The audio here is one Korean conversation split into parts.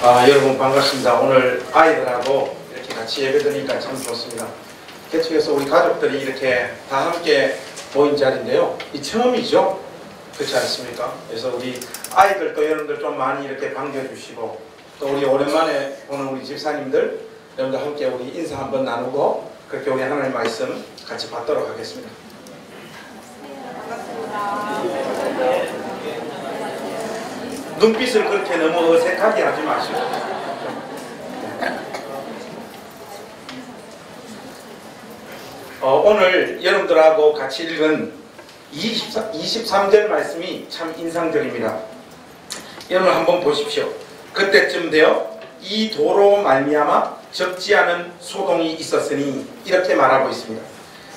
여러분 반갑습니다. 오늘 아이들하고 이렇게 같이 예배드리니까 참 좋습니다. 개척해서 우리 가족들이 이렇게 다 함께 모인 자리인데요. 이 처음이죠? 그렇지 않습니까? 그래서 우리 아이들도 여러분들 좀 많이 이렇게 반겨주시고, 또 우리 오랜만에 보는 우리 집사님들 여러분들 함께 우리 인사 한번 나누고 그렇게 우리 하나님의 말씀 같이 받도록 하겠습니다. 눈빛을 그렇게 너무 어색하게 하지 마시고. 오늘 여러분들하고 같이 읽은 23절 말씀이 참 인상적입니다. 여러분 한번 보십시오. 그때쯤 되어 이 도로 말미암아 적지 않은 소동이 있었으니, 이렇게 말하고 있습니다.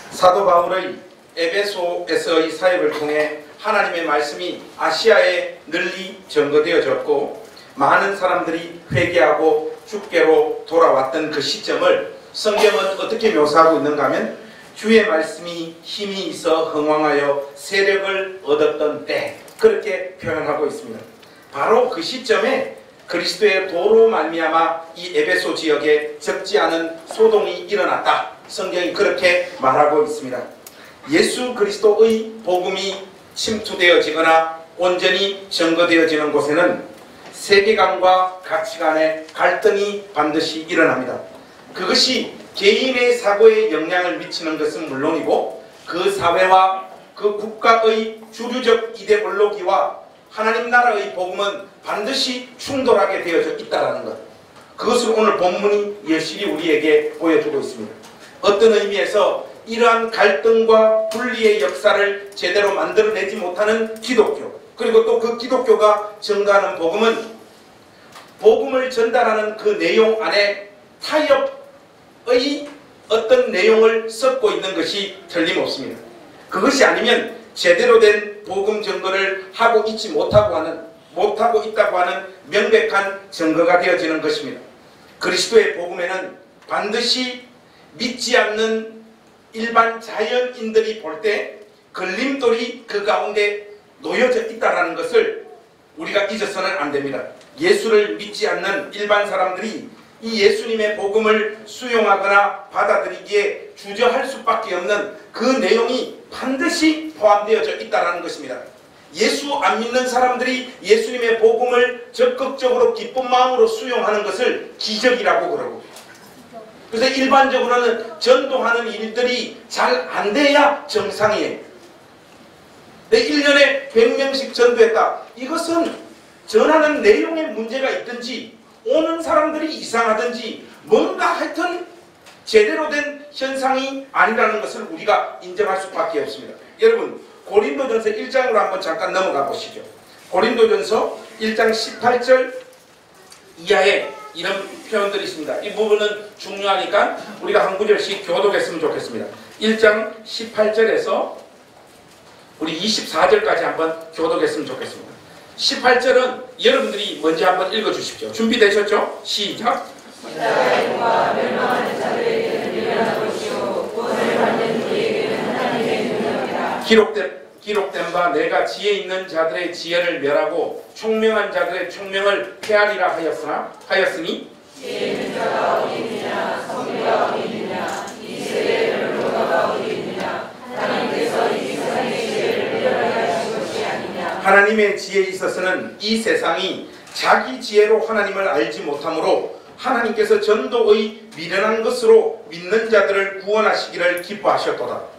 사도 바울의 에베소에서의 사역을 통해 하나님의 말씀이 아시아에 널리 전거되어졌고, 많은 사람들이 회개하고 주께로 돌아왔던 그 시점을 성경은 어떻게 묘사하고 있는가 하면, 주의 말씀이 힘이 있어 흥왕하여 세력을 얻었던 때, 그렇게 표현하고 있습니다. 바로 그 시점에 그리스도의 도로 말미암아 이 에베소 지역에 적지 않은 소동이 일어났다, 성경이 그렇게 말하고 있습니다. 예수 그리스도의 복음이 침투되어지거나 온전히 전거되어지는 곳에는 세계관과 가치관의 갈등이 반드시 일어납니다. 그것이 개인의 사고에 영향을 미치는 것은 물론이고, 그 사회와 그 국가의 주류적 이데올로기와 하나님 나라의 복음은 반드시 충돌하게 되어져 있다는 것, 그것을 오늘 본문이 여실히 우리에게 보여주고 있습니다. 어떤 의미에서 이러한 갈등과 분리의 역사를 제대로 만들어내지 못하는 기독교, 그리고 또 그 기독교가 전가하는 복음은 복음을 전달하는 그 내용 안에 타협의 어떤 내용을 섞고 있는 것이 틀림없습니다. 그것이 아니면 제대로 된 복음 증거를 하고 있지 못하고 있다고 하는 명백한 증거가 되어지는 것입니다. 그리스도의 복음에는 반드시 믿지 않는 일반 자연인들이 볼 때 걸림돌이 그 가운데 놓여져 있다는 것을 우리가 잊어서는 안 됩니다. 예수를 믿지 않는 일반 사람들이 이 예수님의 복음을 수용하거나 받아들이기에 주저할 수밖에 없는 그 내용이 반드시 포함되어져 있다는 것입니다. 예수 안 믿는 사람들이 예수님의 복음을 적극적으로 기쁜 마음으로 수용하는 것을 기적이라고 그러고, 그래서 일반적으로는 전도하는 일들이 잘 안 돼야 정상이에요. 내 1년에 100명씩 전도했다. 이것은 전하는 내용에 문제가 있든지 오는 사람들이 이상하든지 뭔가 하여튼 제대로 된 현상이 아니라는 것을 우리가 인정할 수밖에 없습니다. 여러분, 고린도전서 1장으로 한번 잠깐 넘어가 보시죠. 고린도전서 1장 18절 이하에 이런 표현들이 있습니다. 이 부분은 중요하니까 우리가 한 구절씩 교독했으면 좋겠습니다. 1장 18절에서 우리 24절까지 한번 교독했으면 좋겠습니다. 18절은 여러분들이 먼저 한번 읽어주십시오. 준비되셨죠? 시작! 십자가의 멸망하는 자들에게는 미련한 것이요 구원을 받는 우리에게는 하나님의 능력이라. 기록된 바 내가 지혜 있는 자들의 지혜를 멸하고 총명한 자들의 총명을 폐하리라 하였으니, 지혜 있는 자가 어디 있느냐, 성리가 어디 있느냐, 이 세대의 변호가가 어디 있느냐. 하나님께서 이 세상의 지혜를 미련하게 하신 것이 아니냐. 하나님의 지혜에 있어서는 이 세상이 자기 지혜로 하나님을 알지 못하므로 하나님께서 전도의 미련한 것으로 믿는 자들을 구원하시기를 기뻐하셨도다.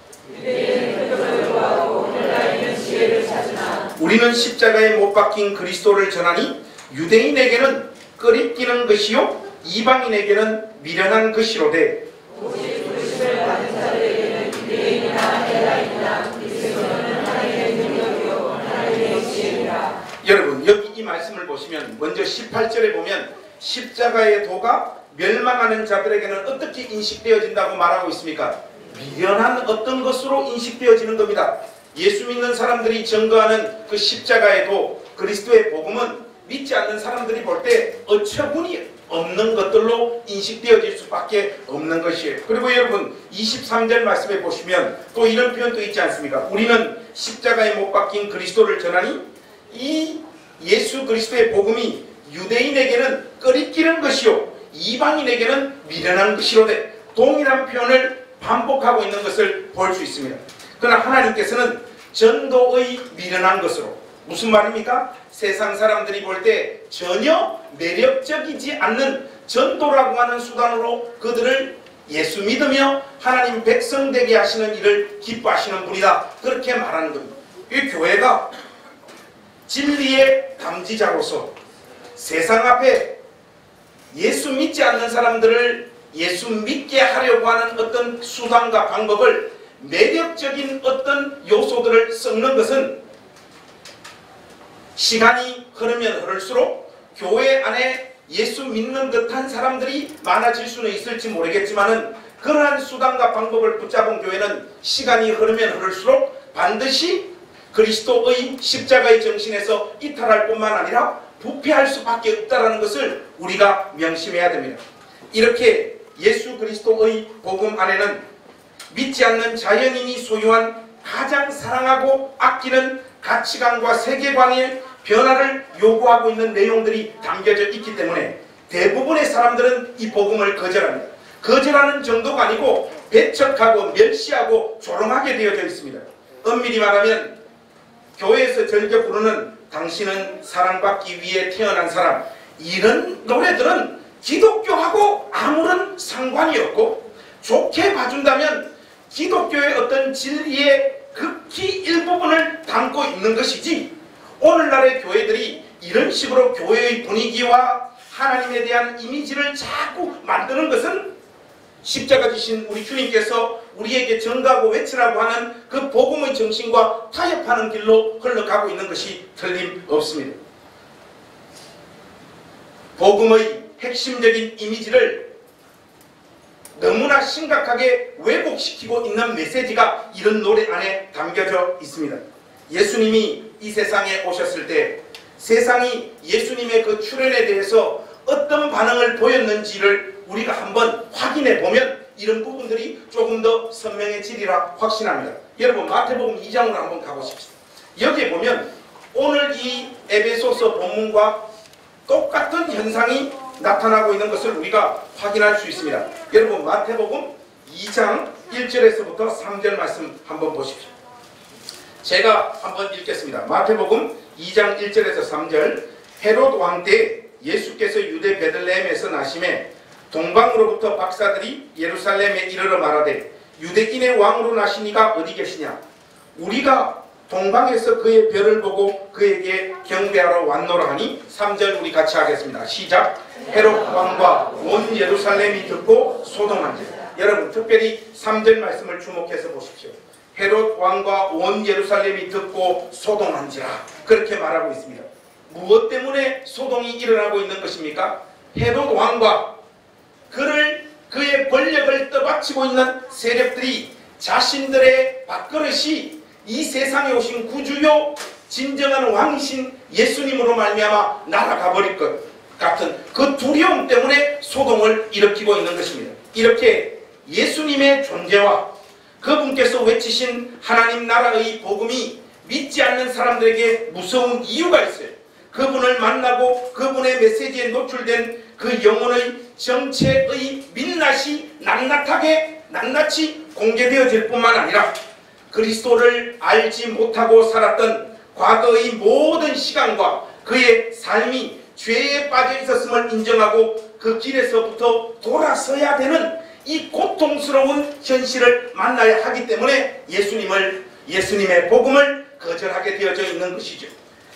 우리는 십자가에 못 박힌 그리스도를 전하니 유대인에게는 꺼리끼는 것이요 이방인에게는 미련한 것이로되, 오직 부르심을 받은 자들에게는 유대인이나 헬라인이나 그리스도는 하나님의 능력이요 하나님의 지혜이라. 여러분, 여기 이 말씀을 보시면 먼저 18절에 보면 십자가의 도가 멸망하는 자들에게는 어떻게 인식되어진다고 말하고 있습니까? 미련한 어떤 것으로 인식되어지는 겁니다. 예수 믿는 사람들이 증거하는 그 십자가의 도, 그리스도의 복음은 믿지 않는 사람들이 볼 때 어처구니 없는 것들로 인식되어질 수밖에 없는 것이에요. 그리고 여러분 23절 말씀에 보시면 또 이런 표현도 있지 않습니까? 우리는 십자가에 못 박힌 그리스도를 전하니 이 예수 그리스도의 복음이 유대인에게는 끓이끼는 것이요 이방인에게는 미련한 것이로되 동일한 표현을 반복하고 있는 것을 볼 수 있습니다. 그러나 하나님께서는 전도의 미련한 것으로, 무슨 말입니까? 세상 사람들이 볼 때 전혀 매력적이지 않는 전도라고 하는 수단으로 그들을 예수 믿으며 하나님 백성 되게 하시는 일을 기뻐하시는 분이다, 그렇게 말하는 겁니다. 이 교회가 진리의 감지자로서 세상 앞에 예수 믿지 않는 사람들을 예수 믿게 하려고 하는 어떤 수단과 방법을, 매력적인 어떤 요소들을 섞는 것은 시간이 흐르면 흐를수록 교회 안에 예수 믿는 듯한 사람들이 많아질 수는 있을지 모르겠지만은, 그러한 수단과 방법을 붙잡은 교회는 시간이 흐르면 흐를수록 반드시 그리스도의 십자가의 정신에서 이탈할 뿐만 아니라 부패할 수밖에 없다는 것을 우리가 명심해야 됩니다. 이렇게 예수 그리스도의 복음 안에는 믿지 않는 자연인이 소유한 가장 사랑하고 아끼는 가치관과 세계관의 변화를 요구하고 있는 내용들이 담겨져 있기 때문에 대부분의 사람들은 이 복음을 거절합니다. 거절하는 정도가 아니고 배척하고 멸시하고 조롱하게 되어져 있습니다. 엄밀히 말하면 교회에서 즐겨 부르는 당신은 사랑받기 위해 태어난 사람, 이런 노래들은 기독교하고 아무런 상관이 없고, 좋게 봐준다면 기독교의 어떤 진리의 극히 일부분을 담고 있는 것이지, 오늘날의 교회들이 이런 식으로 교회의 분위기와 하나님에 대한 이미지를 자꾸 만드는 것은 십자가 지신 우리 주님께서 우리에게 전가하고 외치라고 하는 그 복음의 정신과 타협하는 길로 흘러가고 있는 것이 틀림없습니다. 복음의 핵심적인 이미지를 너무나 심각하게 왜곡시키고 있는 메시지가 이런 노래 안에 담겨져 있습니다. 예수님이 이 세상에 오셨을 때 세상이 예수님의 그 출현에 대해서 어떤 반응을 보였는지를 우리가 한번 확인해 보면 이런 부분들이 조금 더 선명해지리라 확신합니다. 여러분, 마태복음 2장으로 한번 가보십시오. 여기에 보면 오늘 이 에베소서 본문과 똑같은 현상이 나타나고 있는 것을 우리가 확인할 수 있습니다. 여러분, 마태복음 2장 1절에서부터 3절 말씀 한번 보십시오. 제가 한번 읽겠습니다. 마태복음 2장 1절에서 3절. 헤롯 왕 때 예수께서 유대 베들레헴에서 나심에 동방으로부터 박사들이 예루살렘에 이르러 말하되 유대인의 왕으로 나신 이가 어디 계시냐? 우리가 동방에서 그의 별을 보고 그에게 경배하러 왔노라 하니. 3절 우리 같이 하겠습니다. 시작. 헤롯 왕과 온 예루살렘이 듣고 소동한지라. 여러분, 특별히 3절 말씀을 주목해서 보십시오. 헤롯 왕과 온 예루살렘이 듣고 소동한지라, 그렇게 말하고 있습니다. 무엇 때문에 소동이 일어나고 있는 것입니까? 헤롯 왕과 그의 권력을 떠받치고 있는 세력들이 자신들의 밥그릇이 이 세상에 오신 구주요 진정한 왕이신 예수님으로 말미암아 날아가 버릴 것 같은 그 두려움 때문에 소동을 일으키고 있는 것입니다. 이렇게 예수님의 존재와 그분께서 외치신 하나님 나라의 복음이 믿지 않는 사람들에게 무서운 이유가 있어요. 그분을 만나고 그분의 메시지에 노출된 그 영혼의 정체의 민낯이 낱낱이 공개되어질 뿐만 아니라 그리스도를 알지 못하고 살았던 과거의 모든 시간과 그의 삶이 죄에 빠져 있었음을 인정하고 그 길에서부터 돌아서야 되는 이 고통스러운 현실을 만나야 하기 때문에 예수님의 복음을 거절하게 되어져 있는 것이죠.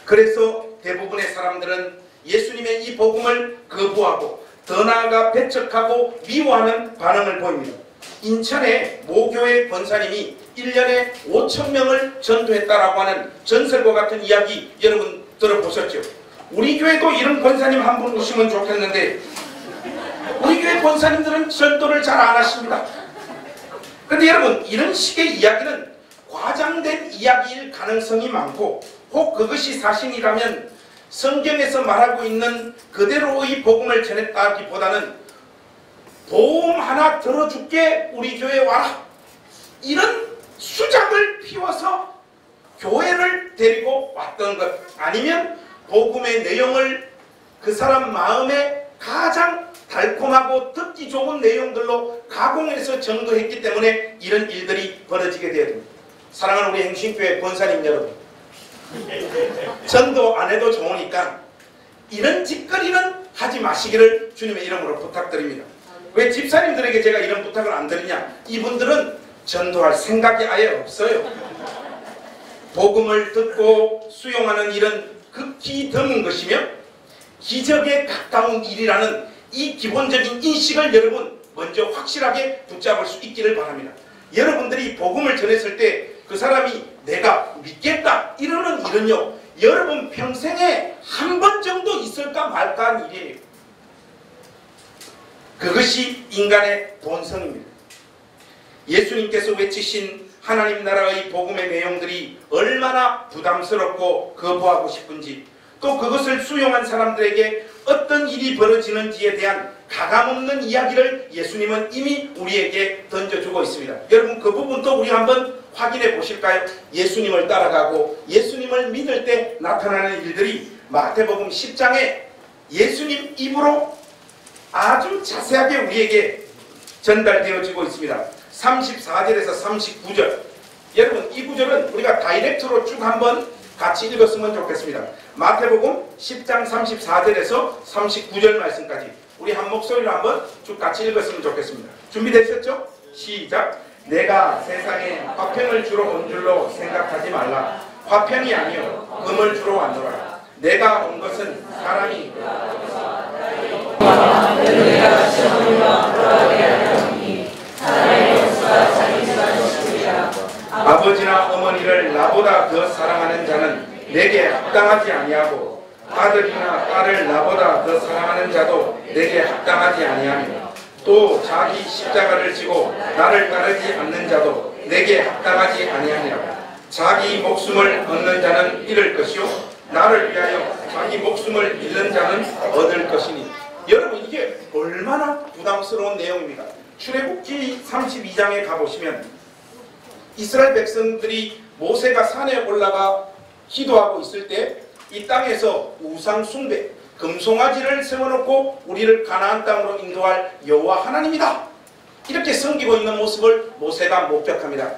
그래서 대부분의 사람들은 예수님의 이 복음을 거부하고 더 나아가 배척하고 미워하는 반응을 보입니다. 인천의 모교회 권사님이 1년에 5,000명을 전도했다라고 하는 전설과 같은 이야기 여러분 들어보셨죠? 우리 교회도 이런 권사님 한 분 오시면 좋겠는데 우리 교회 권사님들은 전도를 잘 안 하십니다. 그런데 여러분, 이런 식의 이야기는 과장된 이야기일 가능성이 많고, 혹 그것이 사실이라면 성경에서 말하고 있는 그대로의 복음을 전했다기보다는 보험 하나 들어줄게 우리 교회에 와라, 이런 수작을 피워서 교회를 데리고 왔던 것, 아니면 복음의 내용을 그 사람 마음에 가장 달콤하고 듣기 좋은 내용들로 가공해서 전거했기 때문에 이런 일들이 벌어지게 되어야 됩니다. 사랑하는 우리 행신교회 권사님 여러분, 전도 안 해도 좋으니까 이런 짓거리는 하지 마시기를 주님의 이름으로 부탁드립니다. 왜 집사님들에게 제가 이런 부탁을 안 드리냐? 이분들은 전도할 생각이 아예 없어요. 복음을 듣고 수용하는 일은 극히 드문 것이며 기적에 가까운 일이라는 이 기본적인 인식을 여러분 먼저 확실하게 붙잡을 수 있기를 바랍니다. 여러분들이 복음을 전했을 때 그 사람이 내가 믿겠다 이러는 일은요, 여러분 평생에 한 번 정도 있을까 말까 한 일이에요. 그것이 인간의 본성입니다. 예수님께서 외치신 하나님 나라의 복음의 내용들이 얼마나 부담스럽고 거부하고 싶은지, 또 그것을 수용한 사람들에게 어떤 일이 벌어지는지에 대한 가감없는 이야기를 예수님은 이미 우리에게 던져주고 있습니다. 여러분 그 부분도 우리 한번 확인해 보실까요? 예수님을 따라가고 예수님을 믿을 때 나타나는 일들이 마태복음 10장에 예수님 입으로 아주 자세하게 우리에게 전달되어지고 있습니다. 34절에서 39절. 여러분 이 구절은 우리가 다이렉트로 쭉 한번 같이 읽었으면 좋겠습니다. 마태복음 10장 34절에서 39절 말씀까지 우리 한 목소리로 한번 쭉 같이 읽었으면 좋겠습니다. 준비되셨죠? 시작. 내가 세상에 화평을 주러 온 줄로 생각하지 말라. 화평이 아니요 금을 주러 왔노라. 내가 온 것은 사람이 아버지나 어머니를 나보다 더 사랑하는 자는 내게 합당하지 아니하고 아들이나 딸을 나보다 더 사랑하는 자도 내게 합당하지 아니하며 또 자기 십자가를 지고 나를 따르지 않는 자도 내게 합당하지 아니하니라. 자기 목숨을 얻는 자는 잃을 것이요 나를 위하여 자기 목숨을 잃는 자는 얻을 것이니. 여러분 이게 얼마나 부담스러운 내용입니까? 출애굽기 32장에 가보시면 이스라엘 백성들이 모세가 산에 올라가 기도하고 있을 때 이 땅에서 우상 숭배, 금송아지를 세워놓고 우리를 가나안 땅으로 인도할 여호와 하나님이다 이렇게 섬기고 있는 모습을 모세가 목격합니다.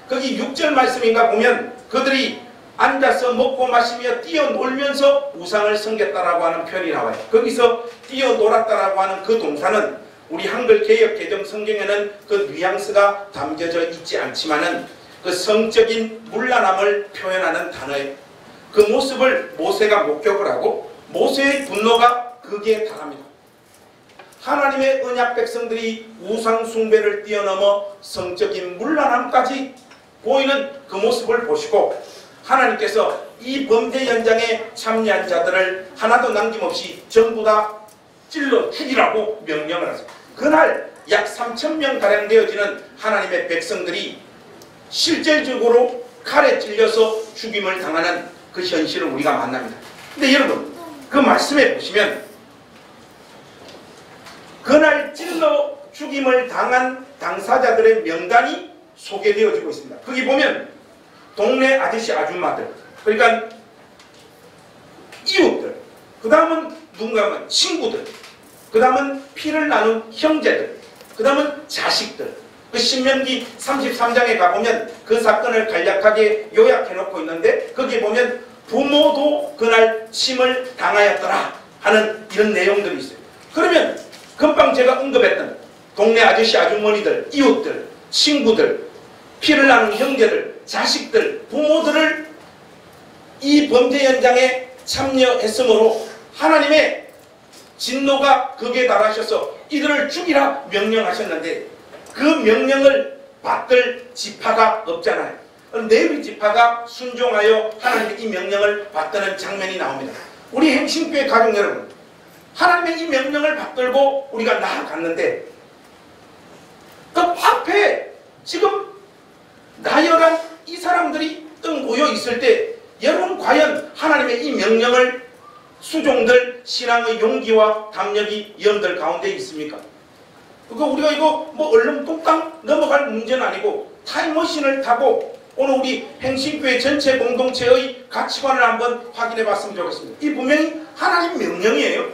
거기 6절 말씀인가 보면 그들이 앉아서 먹고 마시며 뛰어놀면서 우상을 섬겼다라고 하는 표현이 나와요. 거기서 뛰어놀았다라고 하는 그 동사는 우리 한글 개역 개정 성경에는 그 뉘앙스가 담겨져 있지 않지만은 그 성적인 문란함을 표현하는 단어예요. 그 모습을 모세가 목격을 하고 모세의 분노가 극에 달합니다. 하나님의 언약 백성들이 우상 숭배를 뛰어넘어 성적인 문란함까지 보이는 그 모습을 보시고 하나님께서 이 범죄 현장에 참여한 자들을 하나도 남김없이 전부 다 찔러 죽이라고 명령을 하세요. 그날 약 3,000명 가량 되어지는 하나님의 백성들이 실질적으로 칼에 찔려서 죽임을 당하는 그 현실을 우리가 만납니다. 근데 여러분 그 말씀에 보시면 그날 찔러 죽임을 당한 당사자들의 명단이 소개되어지고 있습니다. 거기 보면 동네 아저씨 아줌마들, 그러니까 이웃들, 그 다음은 누군가 하면 친구들, 그 다음은 피를 나눈 형제들, 그 다음은 자식들. 그 신명기 33장에 가보면 그 사건을 간략하게 요약해놓고 있는데 거기에 보면 부모도 그날 침을 당하였더라 하는 이런 내용들이 있어요. 그러면 금방 제가 언급했던 동네 아저씨 아주머니들, 이웃들, 친구들, 피를 나눈 형제들, 자식들, 부모들을 이 범죄 현장에 참여했으므로 하나님의 진노가 극에 달하셔서 이들을 죽이라 명령하셨는데 그 명령을 받들 지파가 없잖아요. 레위 지파가 순종하여 하나님의 이 명령을 받드는 장면이 나옵니다. 우리 행신교회 가족 여러분, 하나님의 이 명령을 받들고 우리가 나아갔는데 그 앞에 지금 나열한 이 사람들이 딱 모여 있을 때 여러분 과연 하나님의 이 명령을 수종들 신앙의 용기와 담력이 여러분들 가운데 있습니까? 그거 우리가 이거 뭐 얼른 뚝딱 넘어갈 문제는 아니고 타임머신을 타고 오늘 우리 행신교회 전체 공동체의 가치관을 한번 확인해 봤으면 좋겠습니다. 이 분명히 하나님 명령이에요.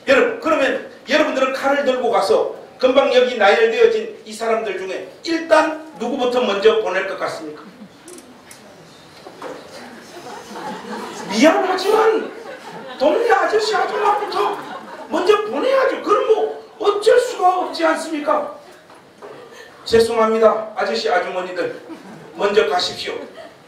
여러분, 그러면 여러분들은 칼을 들고 가서 금방 여기 나열되어진 이 사람들 중에 일단 누구부터 먼저 보낼 것 같습니까? 미안하지만 동네 아저씨 아줌마부터 먼저 보내야죠. 그럼 뭐 어쩔 수가 없지 않습니까? 죄송합니다. 아저씨 아주머니들 먼저 가십시오.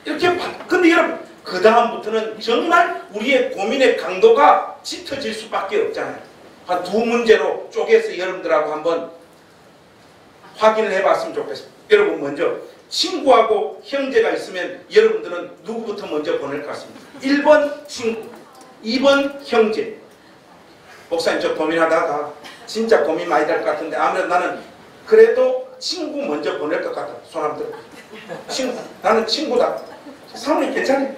이렇게 근데 여러분, 그 다음부터는 정말 우리의 고민의 강도가 짙어질 수밖에 없잖아요. 한 두 문제로 쪼개서 여러분들하고 한번 확인을 해봤으면 좋겠습니다. 여러분, 먼저 친구하고 형제가 있으면 여러분들은 누구부터 먼저 보낼 것 같습니다. 1번 친구, 2번 형제. 목사님, 저 고민하다가 진짜 고민 많이 될 것 같은데 아무래도 나는 그래도 친구 먼저 보낼 것 같아. 손 한번 들어. 친구, 나는 친구다. 사모님 괜찮아요?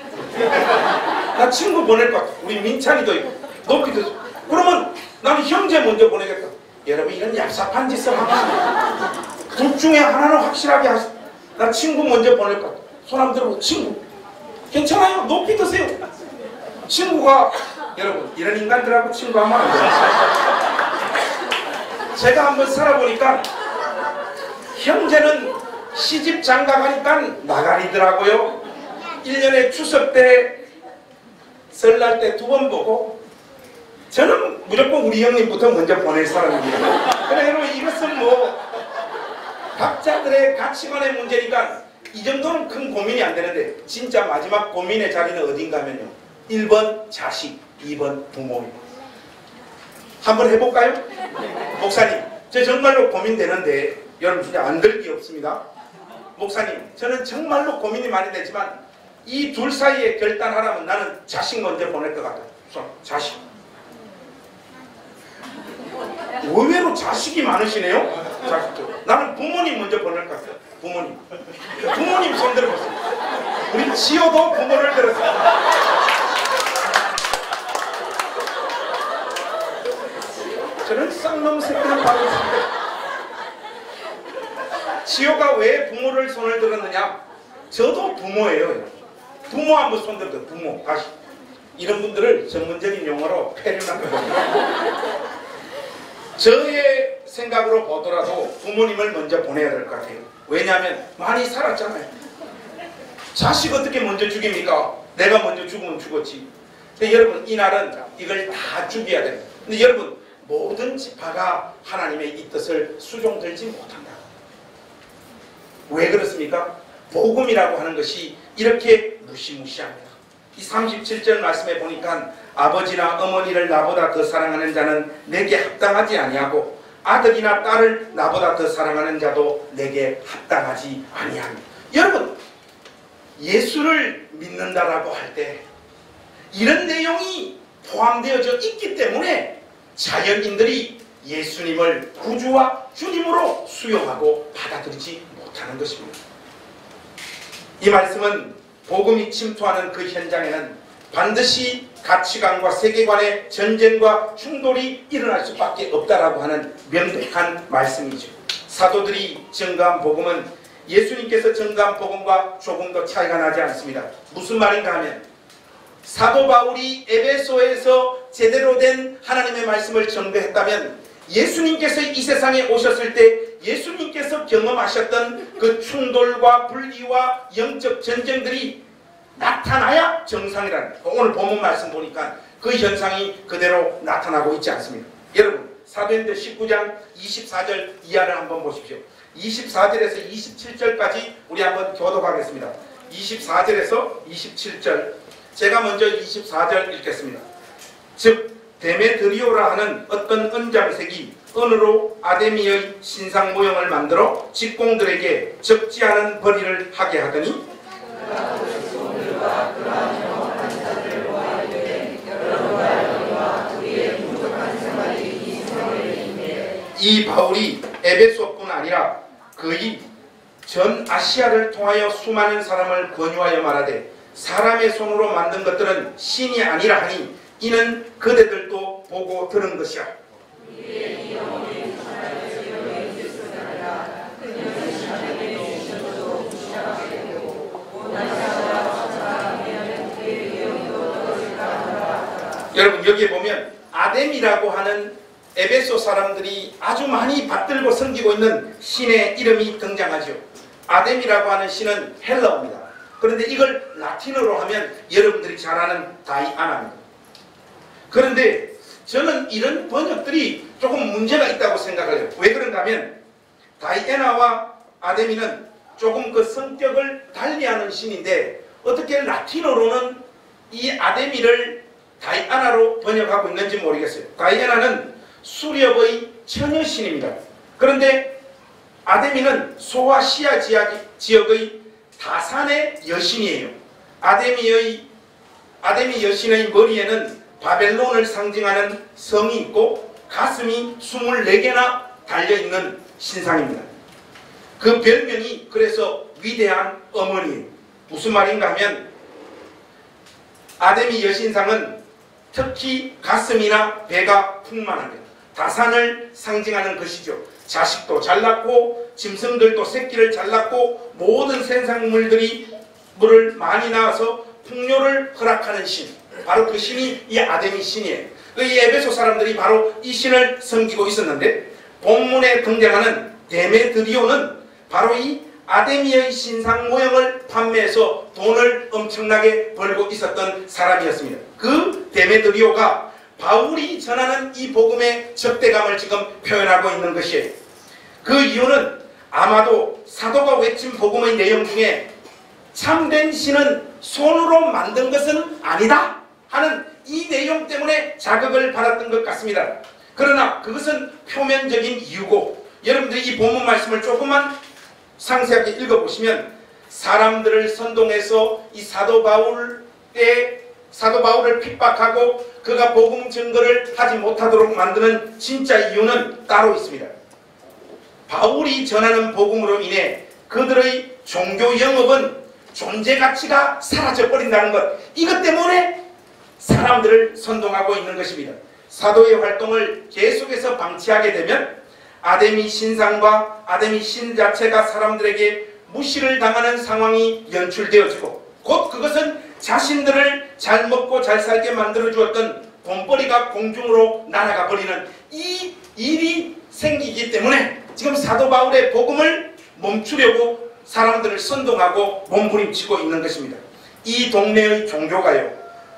나 친구 보낼 것 같아. 우리 민찬이도 있고 높이도 있고. 그러면 나는 형제 먼저 보내겠다. 여러분, 이런 얍삽한 짓을 하면 둘 중에 하나는 확실하게 하시. 나 친구 먼저 보낼 것 같아. 손 한번 들어보세요. 친구 괜찮아요? 높이 드세요. 친구가, 여러분, 이런 인간들하고 친구하면 안 돼요. 제가 한번 살아보니까 형제는 시집 장가 가니까 나가리더라고요. 1년에 추석 때, 설날 때 2번 보고, 저는 무조건 우리 형님부터 먼저 보낼 사람입니다. 그래, 여러분, 이것은 뭐 각자들의 가치관의 문제니까 이 정도는 큰 고민이 안 되는데, 진짜 마지막 고민의 자리는 어딘가면요, 1번 자식, 2번 부모입니다. 한번 해볼까요? 목사님, 저 정말로 고민되는데, 여러분 진짜 안 될 게 없습니다. 목사님, 저는 정말로 고민이 많이 되지만 이 둘 사이에 결단하라면 나는 자식 먼저 보낼 것 같아요. 자식. 의외로 자식이 많으시네요. 자식도. 나는 부모님 먼저 보낼 것 같아요. 부모님. 부모님 손 들어보세요. 우리 지호도 부모를 들었어요. 저는 쌍놈 새끼를 봐도 있습니다. 지호가 왜 부모를 손을 들었느냐? 저도 부모예요. 부모 한번 손 들어도 부모. 다시. 이런 분들을 전문적인 용어로 폐륜한다고 합니다. 저의 생각으로 보더라도 부모님을 먼저 보내야 될 것 같아요. 왜냐하면 많이 살았잖아요. 자식 어떻게 먼저 죽입니까? 내가 먼저 죽으면 죽었지. 근데 여러분, 이날은 이걸 다 죽여야 돼요. 근데 여러분, 모든 지파가 하나님의 이 뜻을 수종들지 못한다. 왜 그렇습니까? 복음이라고 하는 것이 이렇게 무시무시합니다. 이 37절 말씀에 보니까 아버지나 어머니를 나보다 더 사랑하는 자는 내게 합당하지 아니하고 아들이나 딸을 나보다 더 사랑하는 자도 내게 합당하지 아니합니다. 여러분, 예수를 믿는다라고 할 때 이런 내용이 포함되어져 있기 때문에 자연인들이 예수님을 구주와 주님으로 수용하고 받아들이지 못하는 것입니다. 이 말씀은 복음이 침투하는 그 현장에는 반드시 가치관과 세계관의 전쟁과 충돌이 일어날 수밖에 없다라고 하는 명백한 말씀이죠. 사도들이 증거한 복음은 예수님께서 증거한 복음과 조금도 차이가 나지 않습니다. 무슨 말인가 하면 사도 바울이 에베소에서 제대로 된 하나님의 말씀을 전도했다면 예수님께서 이 세상에 오셨을 때 예수님께서 경험하셨던 그 충돌과 분리와 영적 전쟁들이 나타나야 정상이라는, 오늘 본문 말씀 보니까 그 현상이 그대로 나타나고 있지 않습니까? 여러분, 사도행전 19장 24절 이하를 한번 보십시오. 24절에서 27절까지 우리 한번 교독하겠습니다. 24절에서 27절, 제가 먼저 24절 읽겠습니다. 즉 데메드리오라 하는 어떤 은장색이 은으로 아데미의 신상 모형을 만들어 직공들에게 적지 않은 벌이를 하게 하더니 이 바울이 에베소뿐 아니라 거의 전 아시아를 통하여 수많은 사람을 권유하여 말하되 사람의 손으로 만든 것들은 신이 아니라 하니 이는 그대들도 보고 들은 것이야. 여러분, 여러분 여기에 보면 아뎀이라고 하는 에베소 사람들이 아주 많이 받들고 섬기고 있는 신의 이름이 등장하죠. 아뎀이라고 하는 신은 헬라어입니다. 그런데 이걸 라틴어로 하면 여러분들이 잘 아는 다이아나입니다. 그런데 저는 이런 번역들이 조금 문제가 있다고 생각을 해요. 왜 그런가 하면 다이애나와 아데미는 조금 그 성격을 달리하는 신인데 어떻게 라틴어로는 이 아데미를 다이아나로 번역하고 있는지 모르겠어요. 다이아나는 수렵의 처녀신입니다. 그런데 아데미는 소아시아 지역의 다산의 여신이에요. 아데미 여신의 머리에는 바벨론을 상징하는 성이 있고 가슴이 24개나 달려있는 신상입니다. 그 별명이 그래서 위대한 어머니예요. 무슨 말인가 하면 아데미 여신상은 특히 가슴이나 배가 풍만합니다. 다산을 상징하는 것이죠. 자식도 잘 낳고 짐승들도 새끼를 잘 낳고 모든 생산물들이 물을 많이 낳아서 풍요를 허락하는 신, 바로 그 신이 이 아데미 신이에요. 이 에베소 사람들이 바로 이 신을 섬기고 있었는데 본문에 등장하는 데메드리오는 바로 이 아데미의 신상 모형을 판매해서 돈을 엄청나게 벌고 있었던 사람이었습니다. 그 데메드리오가 바울이 전하는 이 복음의 적대감을 지금 표현하고 있는 것이에요. 그 이유는 아마도 사도가 외친 복음의 내용 중에 참된 신은 손으로 만든 것은 아니다 하는 이 내용 때문에 자극을 받았던 것 같습니다. 그러나 그것은 표면적인 이유고, 여러분들이 이 본문 말씀을 조금만 상세하게 읽어보시면 사람들을 선동해서 이 사도 바울을 핍박하고 그가 복음 증거를 하지 못하도록 만드는 진짜 이유는 따로 있습니다. 바울이 전하는 복음으로 인해 그들의 종교 영업은 존재 가치가 사라져 버린다는 것, 이것 때문에 사람들을 선동하고 있는 것입니다. 사도의 활동을 계속해서 방치하게 되면 아데미 신상과 아데미 신 자체가 사람들에게 무시를 당하는 상황이 연출되어지고, 곧 그것은 자신들을 잘 먹고 잘 살게 만들어 주었던 돈벌이가 공중으로 날아가 버리는 이 일이 생기기 때문에 지금 사도 바울의 복음을 멈추려고 사람들을 선동하고 몸부림치고 있는 것입니다. 이 동네의 종교가요,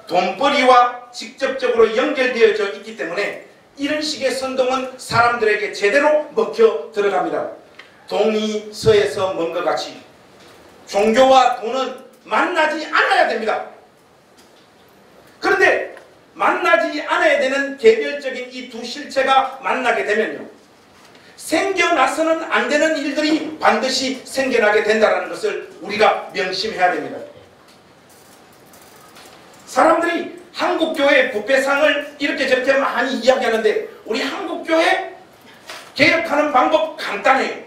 돈벌이와 직접적으로 연결되어져 있기 때문에 이런 식의 선동은 사람들에게 제대로 먹혀 들어갑니다. 동이 서에서 먼 것 같이 종교와 돈은 만나지 않아야 됩니다. 그런데 만나지 않아야 되는 개별적인 이 두 실체가 만나게 되면요, 생겨나서는 안 되는 일들이 반드시 생겨나게 된다는 것을 우리가 명심해야 됩니다. 사람들이 한국교회 부패상을 이렇게 저렇게 많이 이야기하는데 우리 한국교회 개혁하는 방법 간단해요.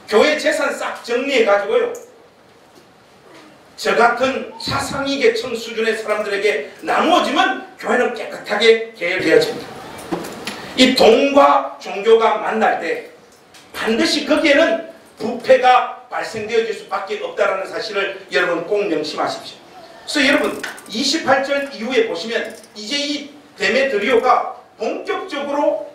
교회 재산 싹 정리해가지고요, 저 같은 사상위계층 수준의 사람들에게 나누어지면 교회는 깨끗하게 개혁되어집니다. 이 돈과 종교가 만날 때 반드시 거기에는 부패가 발생되어질 수밖에 없다는 사실을 여러분 꼭 명심하십시오. 그래서 여러분 28절 이후에 보시면 이제 이 데메드리오가 본격적으로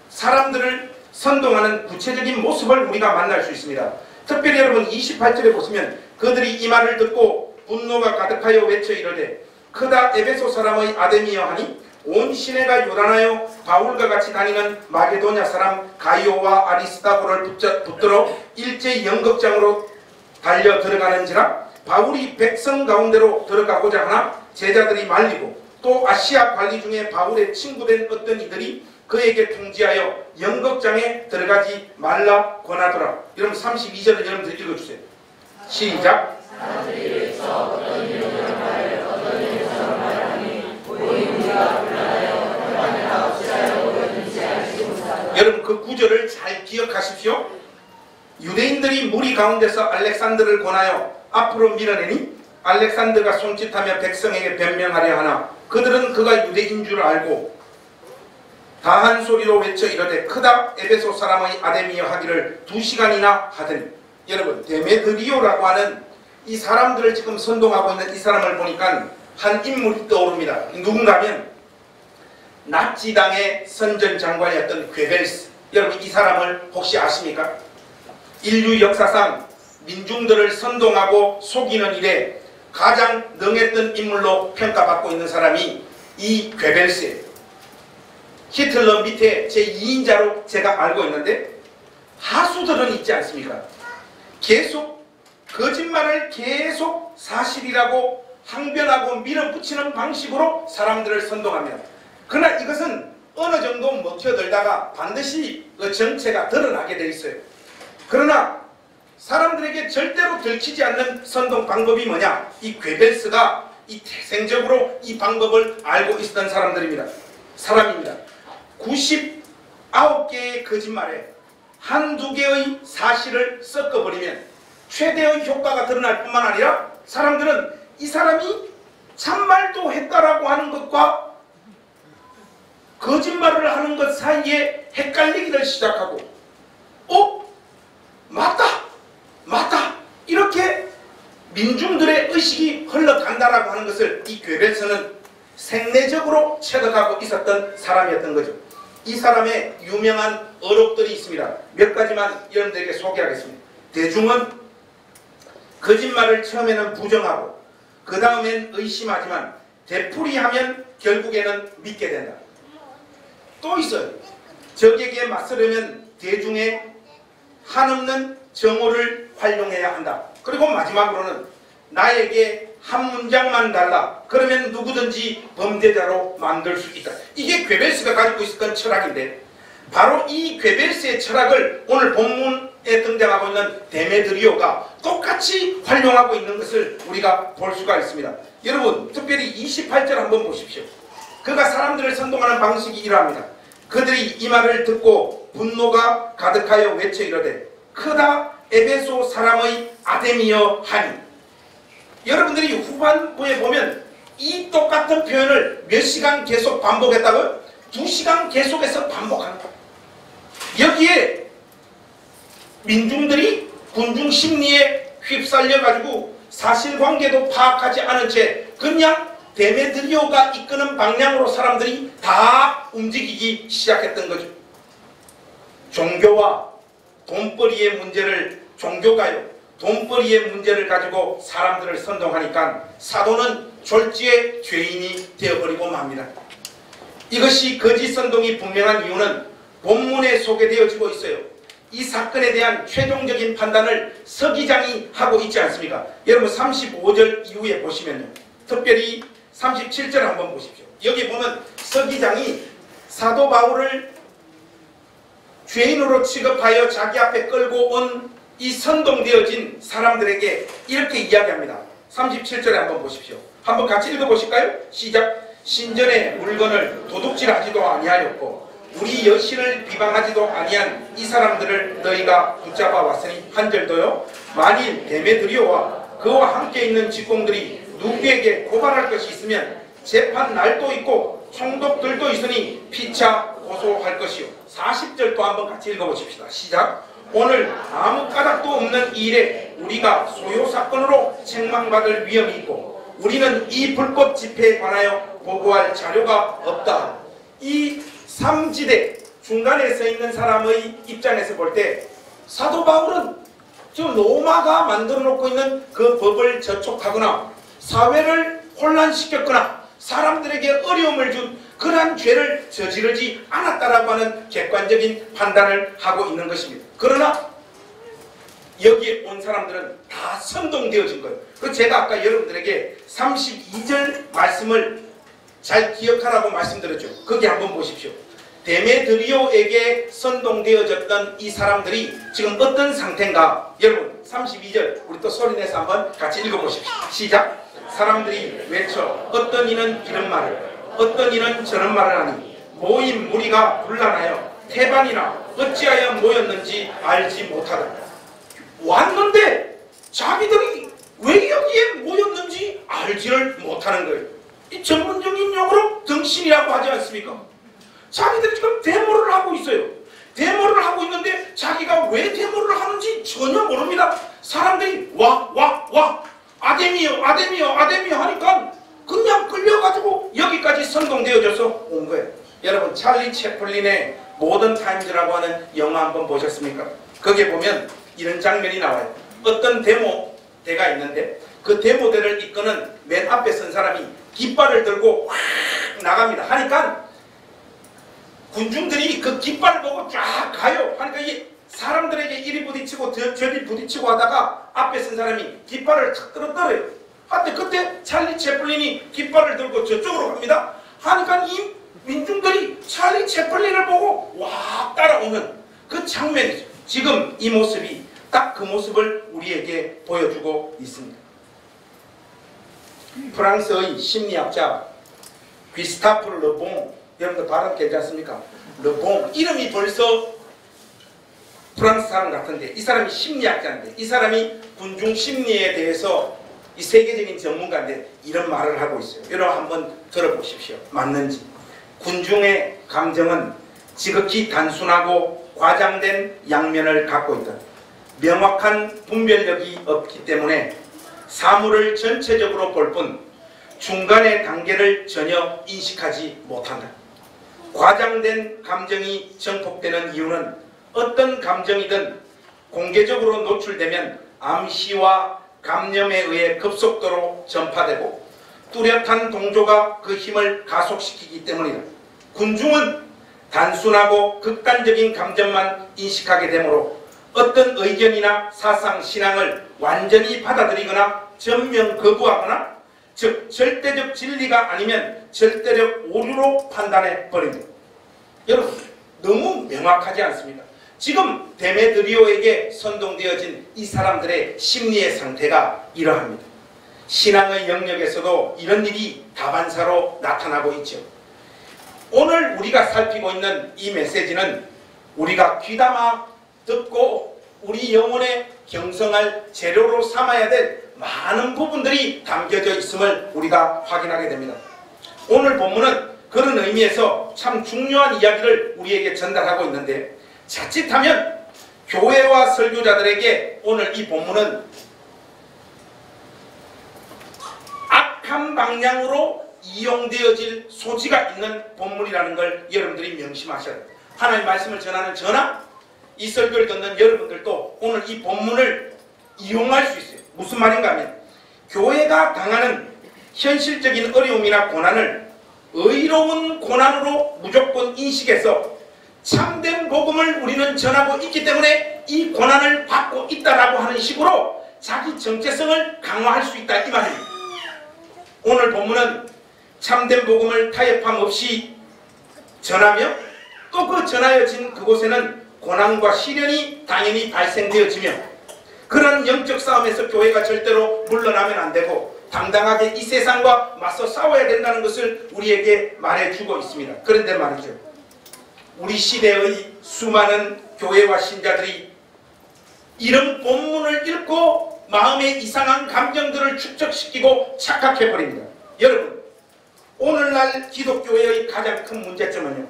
사람들을 선동하는 구체적인 모습을 우리가 만날 수 있습니다. 특별히 여러분 28절에 보시면 그들이 이 말을 듣고 분노가 가득하여 외쳐 이르되 크다 에베소 사람의 아데미여 하니 온 시내가 요란하여 바울과 같이 다니는 마게도냐 사람 가이오와 아리스다고를 붙들어 일제히 연극장으로 달려 들어가는지라. 바울이 백성 가운데로 들어가고자 하나 제자들이 말리고 또 아시아 관리 중에 바울의 친구된 어떤 이들이 그에게 통지하여 연극장에 들어가지 말라 권하더라. 여러분 32절을 여러분들 읽어주세요. 시작. 여러분 그 구절을 잘 기억하십시오. 유대인들이 무리 가운데서 알렉산더를 권하여 앞으로 밀어내니 알렉산더가 손짓하며 백성에게 변명하려 하나 그들은 그가 유대인 줄 알고 다한 소리로 외쳐 이르되 크다 에베소 사람의 아데미여 하기를 2시간이나 하더니, 여러분 데메드리오라고 하는 이 사람들을 지금 선동하고 있는 이 사람을 보니까 한 인물이 떠오릅니다. 누군가 하면 나치당의 선전장관이었던 괴벨스. 여러분 이 사람을 혹시 아십니까? 인류 역사상 민중들을 선동하고 속이는 일에 가장 능했던 인물로 평가받고 있는 사람이 이 괴벨스예요. 히틀러 밑에 제2인자로 제가 알고 있는데, 하수들은 있지 않습니까? 계속 거짓말을 계속 사실이라고 항변하고 밀어붙이는 방식으로 사람들을 선동합니다. 그러나 이것은 어느 정도 먹혀들다가 반드시 그 정체가 드러나게 돼 있어요. 그러나 사람들에게 절대로 들키지 않는 선동 방법이 뭐냐? 이 괴벨스가 이 태생적으로 이 방법을 알고 있었던 사람입니다. 99개의 거짓말에 한두 개의 사실을 섞어버리면 최대의 효과가 드러날 뿐만 아니라 사람들은 이 사람이 참말도 했다라고 하는 것과 거짓말을 하는 것 사이에 헷갈리기를 시작하고 맞다 이렇게 민중들의 의식이 흘러간다라고 하는 것을 이 괴벨스는 생내적으로 체득하고 있었던 사람이었던 거죠. 이 사람의 유명한 어록들이 있습니다. 몇 가지만 여러분들에게 소개하겠습니다. 대중은 거짓말을 처음에는 부정하고 그 다음엔 의심하지만 되풀이하면 결국에는 믿게 된다. 또 있어요. 적에게 맞서려면 대중의 한없는 정오를 활용해야 한다. 그리고 마지막으로는 나에게 한 문장만 달라. 그러면 누구든지 범죄자로 만들 수 있다. 이게 괴벨스가 가지고 있었던 철학인데, 바로 이 괴벨스의 철학을 오늘 본문에 등장하고 있는 데메드리오가 똑같이 활용하고 있는 것을 우리가 볼 수가 있습니다. 여러분 특별히 28절 한번 보십시오. 그가 사람들을 선동하는 방식이 이러합니다. 그들이 이 말을 듣고 분노가 가득하여 외쳐 이르되 크다 에베소 사람의 아데미여 하니. 여러분들이 후반부에 보면 이 똑같은 표현을 몇 시간 계속 반복했다고요? 2시간 계속해서 반복하는 거예요. 여기에 민중들이 군중 심리에 휩쓸려가지고 사실관계도 파악하지 않은 채 그냥 데메드리오가 이끄는 방향으로 사람들이 다 움직이기 시작했던 거죠. 종교와 돈벌이의 문제를, 종교가요, 돈벌이의 문제를 가지고 사람들을 선동하니까 사도는 졸지의 죄인이 되어버리고 맙니다. 이것이 거짓 선동이 분명한 이유는 본문에 소개되어지고 있어요. 이 사건에 대한 최종적인 판단을 서기장이 하고 있지 않습니까? 여러분 35절 이후에 보시면요, 특별히 37절 한번 보십시오. 여기 보면 서기장이 사도 바울을 죄인으로 취급하여 자기 앞에 끌고 온 이 선동되어진 사람들에게 이렇게 이야기합니다. 37절에 한번 보십시오. 한번 같이 읽어보실까요? 시작. 신전의 물건을 도둑질하지도 아니하였고 우리 여신을 비방하지도 아니한 이 사람들을 너희가 붙잡아 왔으니. 한 절도요. 만일 데메드리오와 그와 함께 있는 직공들이 누구에게 고발할 것이 있으면 재판 날도 있고 총독들도 있으니 피차 고소할 것이요. 40절도 한번 같이 읽어보십시다. 시작. 오늘 아무 까닭도 없는 이 일에 우리가 소요사건으로 책망받을 위험이 있고 우리는 이 불법 집회에 관하여 보고할 자료가 없다. 이 3지대 중간에 서 있는 사람의 입장에서 볼 때 사도 바울은 지금 로마가 만들어 놓고 있는 그 법을 저촉하거나 사회를 혼란시켰거나 사람들에게 어려움을 준 그러한 죄를 저지르지 않았다라고 하는 객관적인 판단을 하고 있는 것입니다. 그러나 여기에 온 사람들은 다 선동되어진 거예요. 그래서 제가 아까 여러분들에게 32절 말씀을 잘 기억하라고 말씀드렸죠. 거기 한번 보십시오. 데메드리오에게 선동되어졌던 이 사람들이 지금 어떤 상태인가? 여러분 32절 우리 또 소리내서 한번 같이 읽어보십시오. 시작. 사람들이 외쳐 어떤 이는 이런 말을 어떤 이는 저런 말을 하니 모인 무리가 곤란하여 태반이나 어찌하여 모였는지 알지 못하다. 왔는데 자기들이 왜 여기에 모였는지 알지를 못하는 거예요. 이 전문적인 용어로 등신이라고 하지 않습니까? 자기들이 지금 데모를 하고 있어요. 데모를 하고 있는데 자기가 왜 데모를 하는지 전혀 모릅니다. 사람들이 와 아데미요 아데미요 아데미요 하니까 그냥 끌려가지고 여기까지 선동되어져서 온 거예요. 여러분 찰리 채플린의 모던 타임즈라고 하는 영화 한번 보셨습니까? 거기에 보면 이런 장면이 나와요. 어떤 데모대가 있는데 그 데모대를 이끄는 맨 앞에 선 사람이 깃발을 들고 확 나갑니다. 하니까 군중들이 그 깃발을 보고 쫙 가요. 하니까 이 사람들에게 이리 부딪히고 저리 부딪히고 하다가 앞에 선 사람이 깃발을 탁 떨어뜨려요. 근데 그때 찰리 채플린이 깃발을 들고 저쪽으로 갑니다. 하니까 이 민중들이 찰리 채플린을 보고 와 따라오는 그 장면이죠. 지금 이 모습이 딱 그 모습을 우리에게 보여주고 있습니다. 프랑스의 심리학자 귀스타프 르봉, 여러분들 발음 괜찮습니까? 르봉 이름이 벌써 프랑스 사람 같은데 이 사람이 심리학자인데 이 사람이 군중 심리에 대해서 이 세계적인 전문가인데 이런 말을 하고 있어요. 여러분 한번 들어보십시오. 맞는지. 군중의 감정은 지극히 단순하고 과장된 양면을 갖고 있다. 명확한 분별력이 없기 때문에 사물을 전체적으로 볼 뿐 중간의 단계를 전혀 인식하지 못한다. 과장된 감정이 전폭되는 이유는 어떤 감정이든 공개적으로 노출되면 암시와 감염에 의해 급속도로 전파되고 뚜렷한 동조가 그 힘을 가속시키기 때문이다. 군중은 단순하고 극단적인 감정만 인식하게 되므로 어떤 의견이나 사상, 신앙을 완전히 받아들이거나 전면 거부하거나 즉 절대적 진리가 아니면 절대적 오류로 판단해 버립니다. 여러분 너무 명확하지 않습니까? 지금 데메드리오에게 선동되어진 이 사람들의 심리의 상태가 이러합니다. 신앙의 영역에서도 이런 일이 다반사로 나타나고 있죠. 오늘 우리가 살피고 있는 이 메시지는 우리가 귀담아 듣고 우리 영혼에 경성할 재료로 삼아야 될 많은 부분들이 담겨져 있음을 우리가 확인하게 됩니다. 오늘 본문은 그런 의미에서 참 중요한 이야기를 우리에게 전달하고 있는데 자칫하면 교회와 설교자들에게 오늘 이 본문은 악한 방향으로 이용되어질 소지가 있는 본문이라는 걸 여러분들이 명심하셔야 돼요. 하나님의 말씀을 전하는 저나 이 설교를 듣는 여러분들도 오늘 이 본문을 이용할 수 있어요. 무슨 말인가 하면 교회가 당하는 현실적인 어려움이나 고난을 의로운 고난으로 무조건 인식해서 참된 복음을 우리는 전하고 있기 때문에 이 고난을 받고 있다라고 하는 식으로 자기 정체성을 강화할 수 있다 이 말입니다. 오늘 본문은 참된 복음을 타협함 없이 전하며 또 그 전하여진 그곳에는 고난과 시련이 당연히 발생되어지며 그런 영적 싸움에서 교회가 절대로 물러나면 안 되고 당당하게 이 세상과 맞서 싸워야 된다는 것을 우리에게 말해주고 있습니다. 그런데 말이죠. 우리 시대의 수많은 교회와 신자들이 이런 본문을 읽고 마음의 이상한 감정들을 축적시키고 착각해버립니다. 여러분, 오늘날 기독교회의 가장 큰 문제점은요,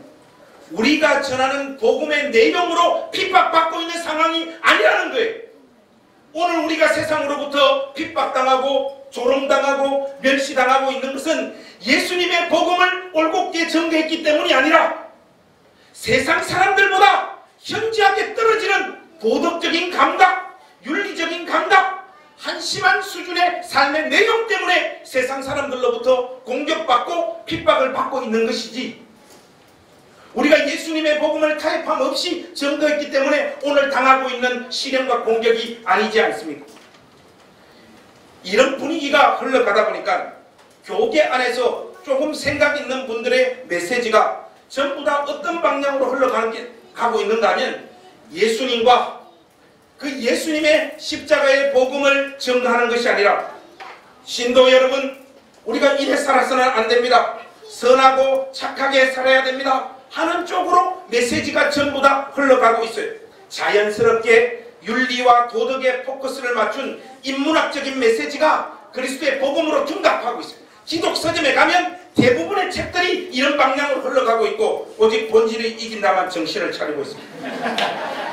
우리가 전하는 복음의 내용으로 핍박받고 있는 상황이 아니라는 거예요. 오늘 우리가 세상으로부터 핍박당하고 조롱당하고 멸시당하고 있는 것은 예수님의 복음을 올곧게 전개했기 때문이 아니라 세상 사람들보다 현저하게 떨어지는 도덕적인 감각, 윤리적인 감각, 한심한 수준의 삶의 내용 때문에 세상 사람들로부터 공격받고 핍박을 받고 있는 것이지, 우리가 예수님의 복음을 타협함 없이 전도했기 때문에 오늘 당하고 있는 시련과 공격이 아니지 않습니까? 이런 분위기가 흘러가다 보니까 교계 안에서 조금 생각 있는 분들의 메시지가 전부 다 어떤 방향으로 흘러가고 있는가 하면 예수님과 그 예수님의 십자가의 복음을 전가하는 것이 아니라, 신도 여러분, 우리가 이래 살아서는 안 됩니다, 선하고 착하게 살아야 됩니다 하는 쪽으로 메시지가 전부 다 흘러가고 있어요. 자연스럽게 윤리와 도덕에 포커스를 맞춘 인문학적인 메시지가 그리스도의 복음으로 둔갑하고 있어요. 기독 서점에 가면 대부분의 책들이 이런 방향으로 흘러가고 있고 오직 본질이 이긴다만 정신을 차리고 있습니다.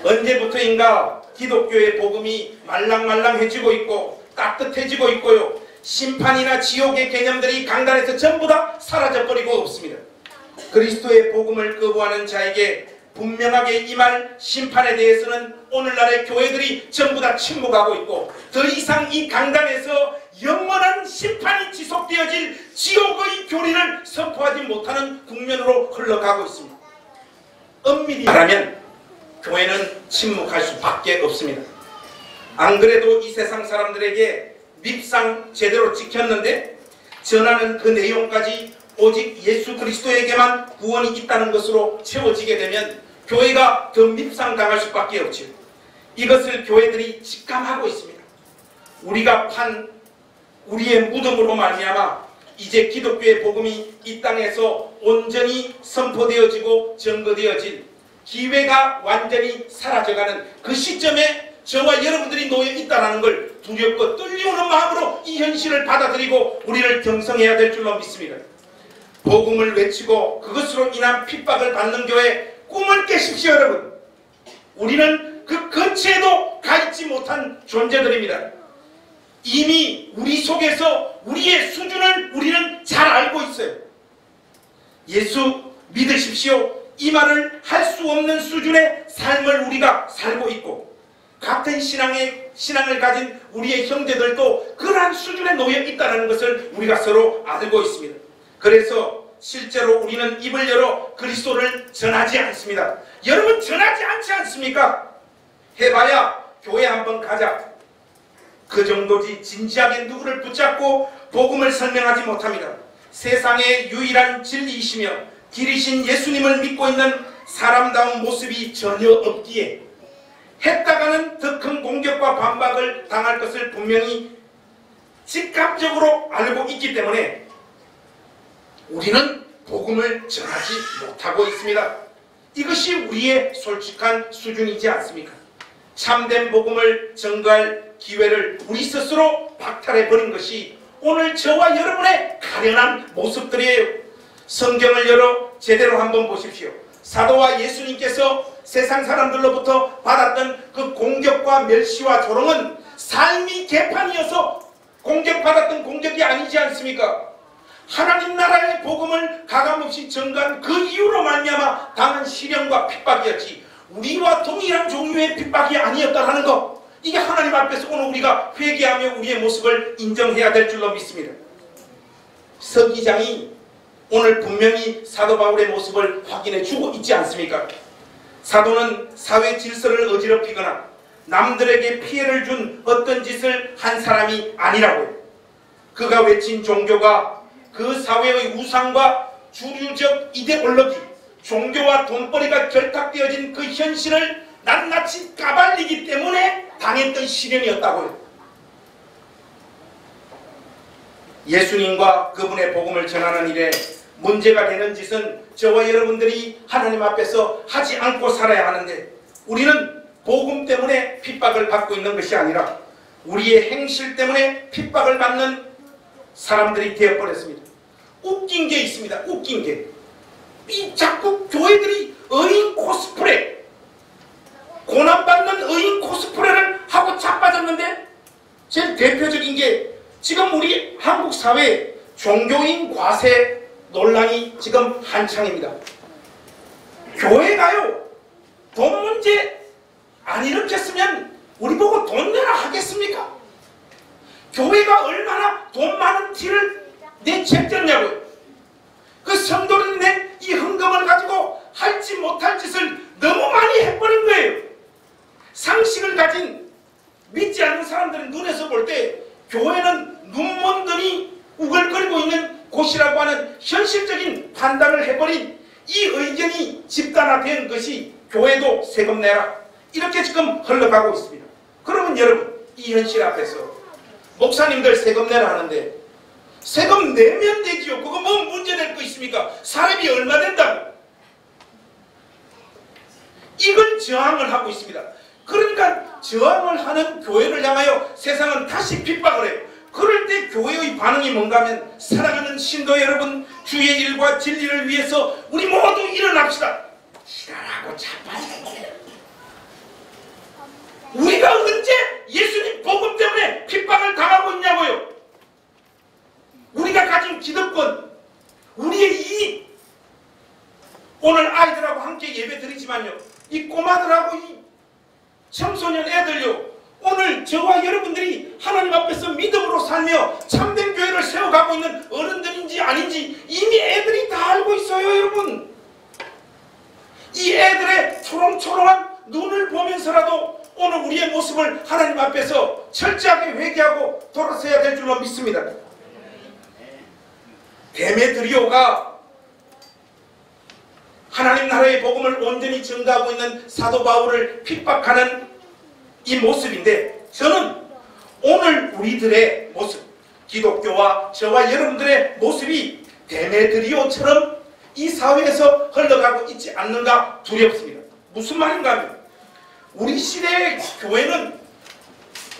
언제부터인가 기독교의 복음이 말랑말랑해지고 있고 따뜻해지고 있고요. 심판이나 지옥의 개념들이 강단에서 전부 다 사라져버리고 없습니다. 그리스도의 복음을 거부하는 자에게 분명하게 임할 심판에 대해서는 오늘날의 교회들이 전부 다 침묵하고 있고, 더 이상 이 강단에서 영원한 심판이 지속되어질 지옥의 교리를 선포하지 못하는 국면으로 흘러가고 있습니다. 엄밀히 말하면 교회는 침묵할 수밖에 없습니다. 안 그래도 이 세상 사람들에게 밉상 제대로 지켰는데 전하는 그 내용까지 오직 예수 그리스도에게만 구원이 있다는 것으로 채워지게 되면 교회가 더 밉상당할 수밖에 없죠. 이것을 교회들이 직감하고 있습니다. 우리가 판 우리의 무덤으로 말미암아 이제 기독교의 복음이 이 땅에서 온전히 선포되어지고 증거되어질 기회가 완전히 사라져가는 그 시점에 저와 여러분들이 놓여 있다는 걸 두렵고 떨리오는 마음으로 이 현실을 받아들이고 우리를 경성해야 될 줄로 믿습니다. 복음을 외치고 그것으로 인한 핍박을 받는 교회 꿈을 깨십시오, 여러분. 우리는 그 근처에도 가 있지 못한 존재들입니다. 이미 우리 속에서 우리의 수준을 우리는 잘 알고 있어요. 예수 믿으십시오. 이 말을 할 수 없는 수준의 삶을 우리가 살고 있고, 같은 신앙을 가진 우리의 형제들도 그러한 수준에 놓여 있다는 것을 우리가 서로 알고 있습니다. 그래서 실제로 우리는 입을 열어 그리스도를 전하지 않습니다. 여러분, 전하지 않지 않습니까? 해봐야 교회 한번 가자, 그 정도지 진지하게 누구를 붙잡고 복음을 설명하지 못합니다. 세상의 유일한 진리이시며 길이신 예수님을 믿고 있는 사람다운 모습이 전혀 없기에 했다가는 더 큰 공격과 반박을 당할 것을 분명히 직감적으로 알고 있기 때문에 우리는 복음을 전하지 못하고 있습니다. 이것이 우리의 솔직한 수준이지 않습니까? 참된 복음을 전가할 기회를 우리 스스로 박탈해버린 것이 오늘 저와 여러분의 가련한 모습들이에요. 성경을 열어 제대로 한번 보십시오. 사도와 예수님께서 세상 사람들로부터 받았던 그 공격과 멸시와 조롱은 삶이 개판이어서 공격받았던 공격이 아니지 않습니까? 하나님 나라의 복음을 가감없이 전가한 그 이유로 말미암아 당한 시련과 핍박이었지, 우리와 동일한 종류의 핍박이 아니었다라는 것, 이게 하나님 앞에서 오늘 우리가 회개하며 우리의 모습을 인정해야 될 줄로 믿습니다. 서기장이 오늘 분명히 사도 바울의 모습을 확인해 주고 있지 않습니까? 사도는 사회 질서를 어지럽히거나 남들에게 피해를 준 어떤 짓을 한 사람이 아니라고요. 그가 외친 종교가 그 사회의 우상과 주류적 이데올로기, 종교와 돈벌이가 결탁되어진 그 현실을 낱낱이 까발리기 때문에 당했던 시련이었다고요. 예수님과 그분의 복음을 전하는 일에 문제가 되는 짓은 저와 여러분들이 하나님 앞에서 하지 않고 살아야 하는데, 우리는 복음 때문에 핍박을 받고 있는 것이 아니라 우리의 행실 때문에 핍박을 받는 사람들이 되어버렸습니다. 웃긴 게 있습니다. 웃긴 게, 이 자꾸 교회들이 의인 코스프레, 고난받는 의인 코스프레를 하고 자빠졌는데, 제일 대표적인 게 지금 우리 한국 사회에 종교인 과세 논란이 지금 한창입니다. 교회가요, 돈 문제 안 일으켰으면 우리 보고 돈 내라 하겠습니까? 교회가 얼마나 돈 많은 티를 내쳤냐고요. 그 성도들이 낸 이 헌금을 가지고 할지 못할 짓을 너무 많이 해버린 거예요. 상식을 가진 믿지 않는 사람들의 눈에서 볼 때 교회는 눈먼들이 우글거리고 있는 곳이라고 하는 현실적인 판단을 해버린 이 의견이 집단화된 것이 교회도 세금 내라, 이렇게 지금 흘러가고 있습니다. 그러면 여러분, 이 현실 앞에서 목사님들 세금 내라 하는데 세금 내면 되지요. 그거 뭐 문제 될 거 있습니까? 사람이 얼마 된다고. 이걸 저항을 하고 있습니다. 그러니까 저항을 하는 교회를 향하여 세상은 다시 핍박을 해요. 그럴 때 교회의 반응이 뭔가 하면, 사랑하는 신도 여러분, 주의 일과 진리를 위해서 우리 모두 일어납시다. 지랄하고 자빠져요. 우리가 언제 예수님 복음 때문에 핍박을 당하고 있냐고요. 우리가 가진 기득권, 우리의 이익. 오늘 아이들하고 함께 예배 드리지만요, 이 꼬마들하고 이 청소년 애들요, 오늘 저와 여러분들이 하나님 앞에서 믿음으로 살며 참된 교회를 세워가고 있는 어른들인지 아닌지 이미 애들이 다 알고 있어요. 여러분, 이 애들의 초롱초롱한 눈을 보면서라도 오늘 우리의 모습을 하나님 앞에서 철저하게 회개하고 돌아서야 될 줄로 믿습니다. 데메드리오가 하나님 나라의 복음을 온전히 전가하고 있는 사도 바울을 핍박하는 이 모습인데, 저는 오늘 우리들의 모습, 기독교와 저와 여러분들의 모습이 데메드리오처럼 이 사회에서 흘러가고 있지 않는가 두렵습니다. 무슨 말인가 하면, 우리 시대의 교회는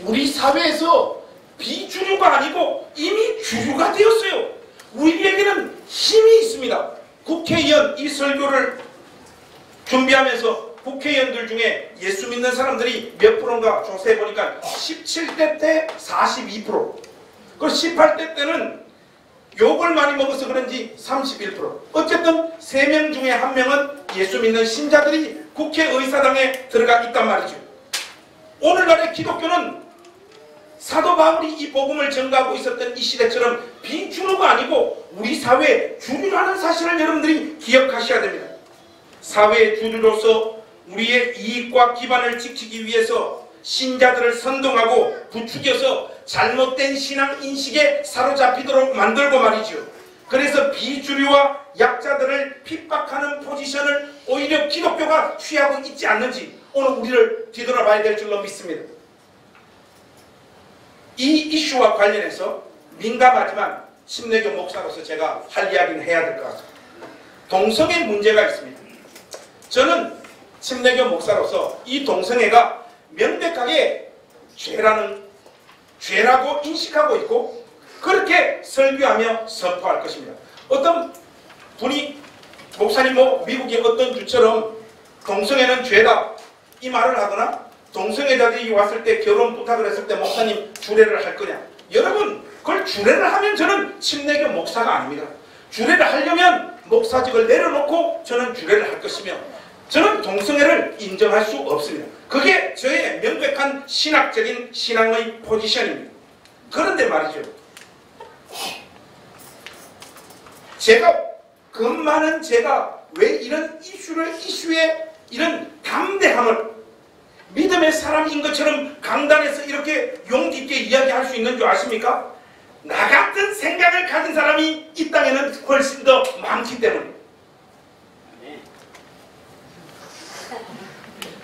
우리 사회에서 비주류가 아니고 이미 주류가 되었어요. 우리에게는 힘이 있습니다. 국회의원 이 설교를 준비하면서 국회의원들 중에 예수 믿는 사람들이 몇 프로인가 조사해보니까 17대 때 42%, 그 18대 때는 욕을 많이 먹어서 그런지 31%. 어쨌든 3명 중에 1명은 예수 믿는 신자들이 국회의사당에 들어가 있단 말이죠. 오늘날의 기독교는 사도 바울이 이 복음을 전가하고 있었던 이 시대처럼 비주류가 아니고 우리 사회의 주류라는 사실을 여러분들이 기억하셔야 됩니다. 사회의 주류로서 우리의 이익과 기반을 지키기 위해서 신자들을 선동하고 부추겨서 잘못된 신앙 인식에 사로잡히도록 만들고 말이죠. 그래서 비주류와 약자들을 핍박하는 포지션을 오히려 기독교가 취하고 있지 않는지 오늘 우리를 뒤돌아봐야 될 줄로 믿습니다. 이 이슈와 관련해서 민감하지만 침례교 목사로서 제가 할 이야기는 해야 될 것 같습니다. 동성애 문제가 있습니다. 저는 침례교 목사로서 이 동성애가 명백하게 죄라고 인식하고 있고 그렇게 설교하며 선포할 것입니다. 어떤 분이 목사님 미국의 어떤 주처럼 동성애는 죄다 이 말을 하거나 동성애자들이 왔을 때 결혼 부탁을 했을 때 목사님 주례를 할 거냐. 여러분, 그걸 주례를 하면 저는 침례교 목사가 아닙니다. 주례를 하려면 목사직을 내려놓고 저는 주례를 할 것이며 저는 동성애를 인정할 수 없습니다. 그게 저의 명백한 신학적인 신앙의 포지션입니다. 그런데 말이죠, 제가 왜 이런 이슈에 이런 담대함을 믿음의 사람인 것처럼 강단에서 이렇게 용기 있게 이야기할 수 있는 줄 아십니까? 나 같은 생각을 가진 사람이 이 땅에는 훨씬 더 많기 때문에.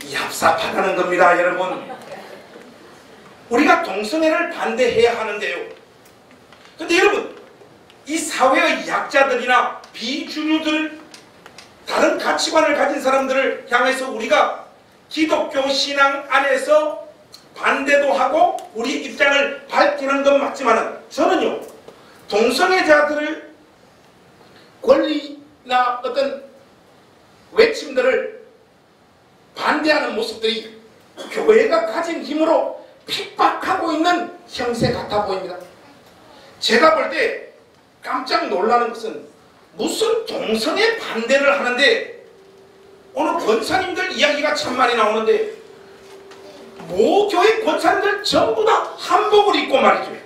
얍삽하다는 겁니다, 여러분. 우리가 동성애를 반대해야 하는데요. 근데 여러분, 이 사회의 약자들이나 비주류들, 다른 가치관을 가진 사람들을 향해서 우리가 기독교 신앙 안에서 반대도 하고 우리 입장을 밝히는 건 맞지만 저는요, 동성애자들을 권리나 어떤 외침들을 반대하는 모습들이 교회가 가진 힘으로 핍박하고 있는 형세 같아 보입니다. 제가 볼 때 깜짝 놀라는 것은 무슨 동성애 반대를 하는데 오늘 권사님들 이야기가 참 많이 나오는데 모교회 권사님들 전부 다 한복을 입고 말이죠.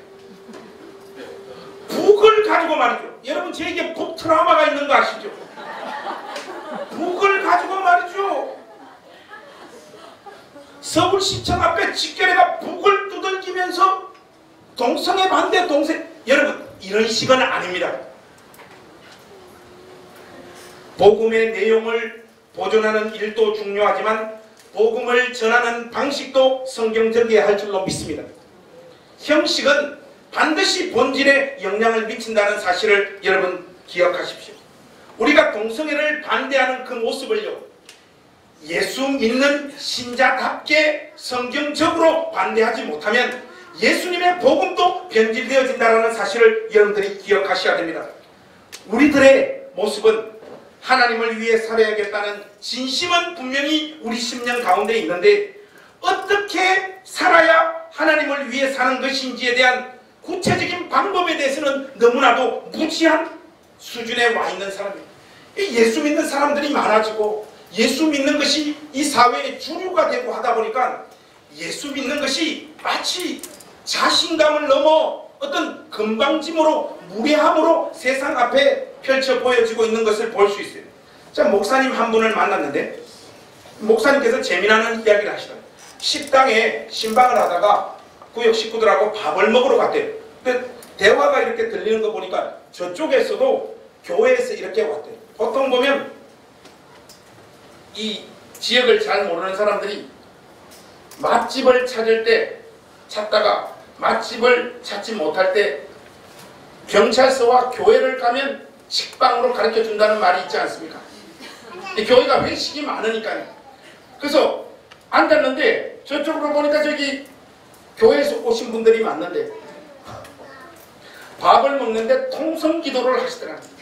북을 가지고 말이죠. 여러분, 저에게 북 트라우마가 있는 거 아시죠? 북을 가지고 말이죠. 서울시청 앞에 직결해가 북을 두들기면서 동성애 반대 여러분, 이런 식은 아닙니다. 복음의 내용을 보존하는 일도 중요하지만 복음을 전하는 방식도 성경적이어야 할 줄로 믿습니다. 형식은 반드시 본질에 영향을 미친다는 사실을 여러분 기억하십시오. 우리가 동성애를 반대하는 그 모습을요, 예수 믿는 신자답게 성경적으로 반대하지 못하면 예수님의 복음도 변질되어진다는 사실을 여러분들이 기억하셔야 됩니다. 우리들의 모습은 하나님을 위해 살아야겠다는 진심은 분명히 우리 심령 가운데 있는데 어떻게 살아야 하나님을 위해 사는 것인지에 대한 구체적인 방법에 대해서는 너무나도 무지한 수준에 와 있는 사람이에요. 예수 믿는 사람들이 많아지고 예수 믿는 것이 이 사회의 주류가 되고 하다 보니까 예수 믿는 것이 마치 자신감을 넘어 어떤 건방짐으로 무례함으로 세상 앞에 펼쳐 보여지고 있는 것을 볼 수 있어요. 자, 목사님 한 분을 만났는데 목사님께서 재미나는 이야기를 하시더라고요. 식당에 신방을 하다가 구역 식구들하고 밥을 먹으러 갔대요. 근데 대화가 이렇게 들리는 거 보니까 저쪽에서도 교회에서 이렇게 왔대요. 보통 보면 이 지역을 잘 모르는 사람들이 맛집을 찾을 때 찾다가 맛집을 찾지 못할 때 경찰서와 교회를 가면 식빵으로 가르쳐 준다는 말이 있지 않습니까? 교회가 회식이 많으니까요. 그래서 앉았는데 저쪽으로 보니까 저기 교회에서 오신 분들이 많는데 밥을 먹는데 통성기도를 하시더라고요.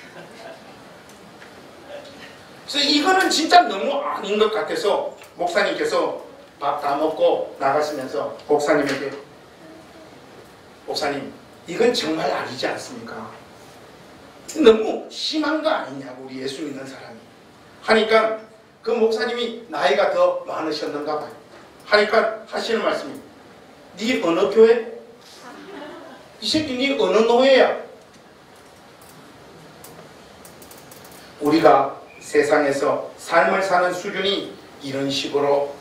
그래서 이거는 진짜 너무 아닌 것 같아서 목사님께서 밥 다 먹고 나가시면서 목사님에게 목사님 이건 정말 아니지 않습니까? 너무 심한 거 아니냐고 우리 예수 믿는 사람이 하니까 그 목사님이 나이가 더 많으셨는가 봐요. 하니까 하시는 말씀이 네 어느 교회? 이 새끼 네 어느 노예야? 우리가 세상에서 삶을 사는 수준이 이런 식으로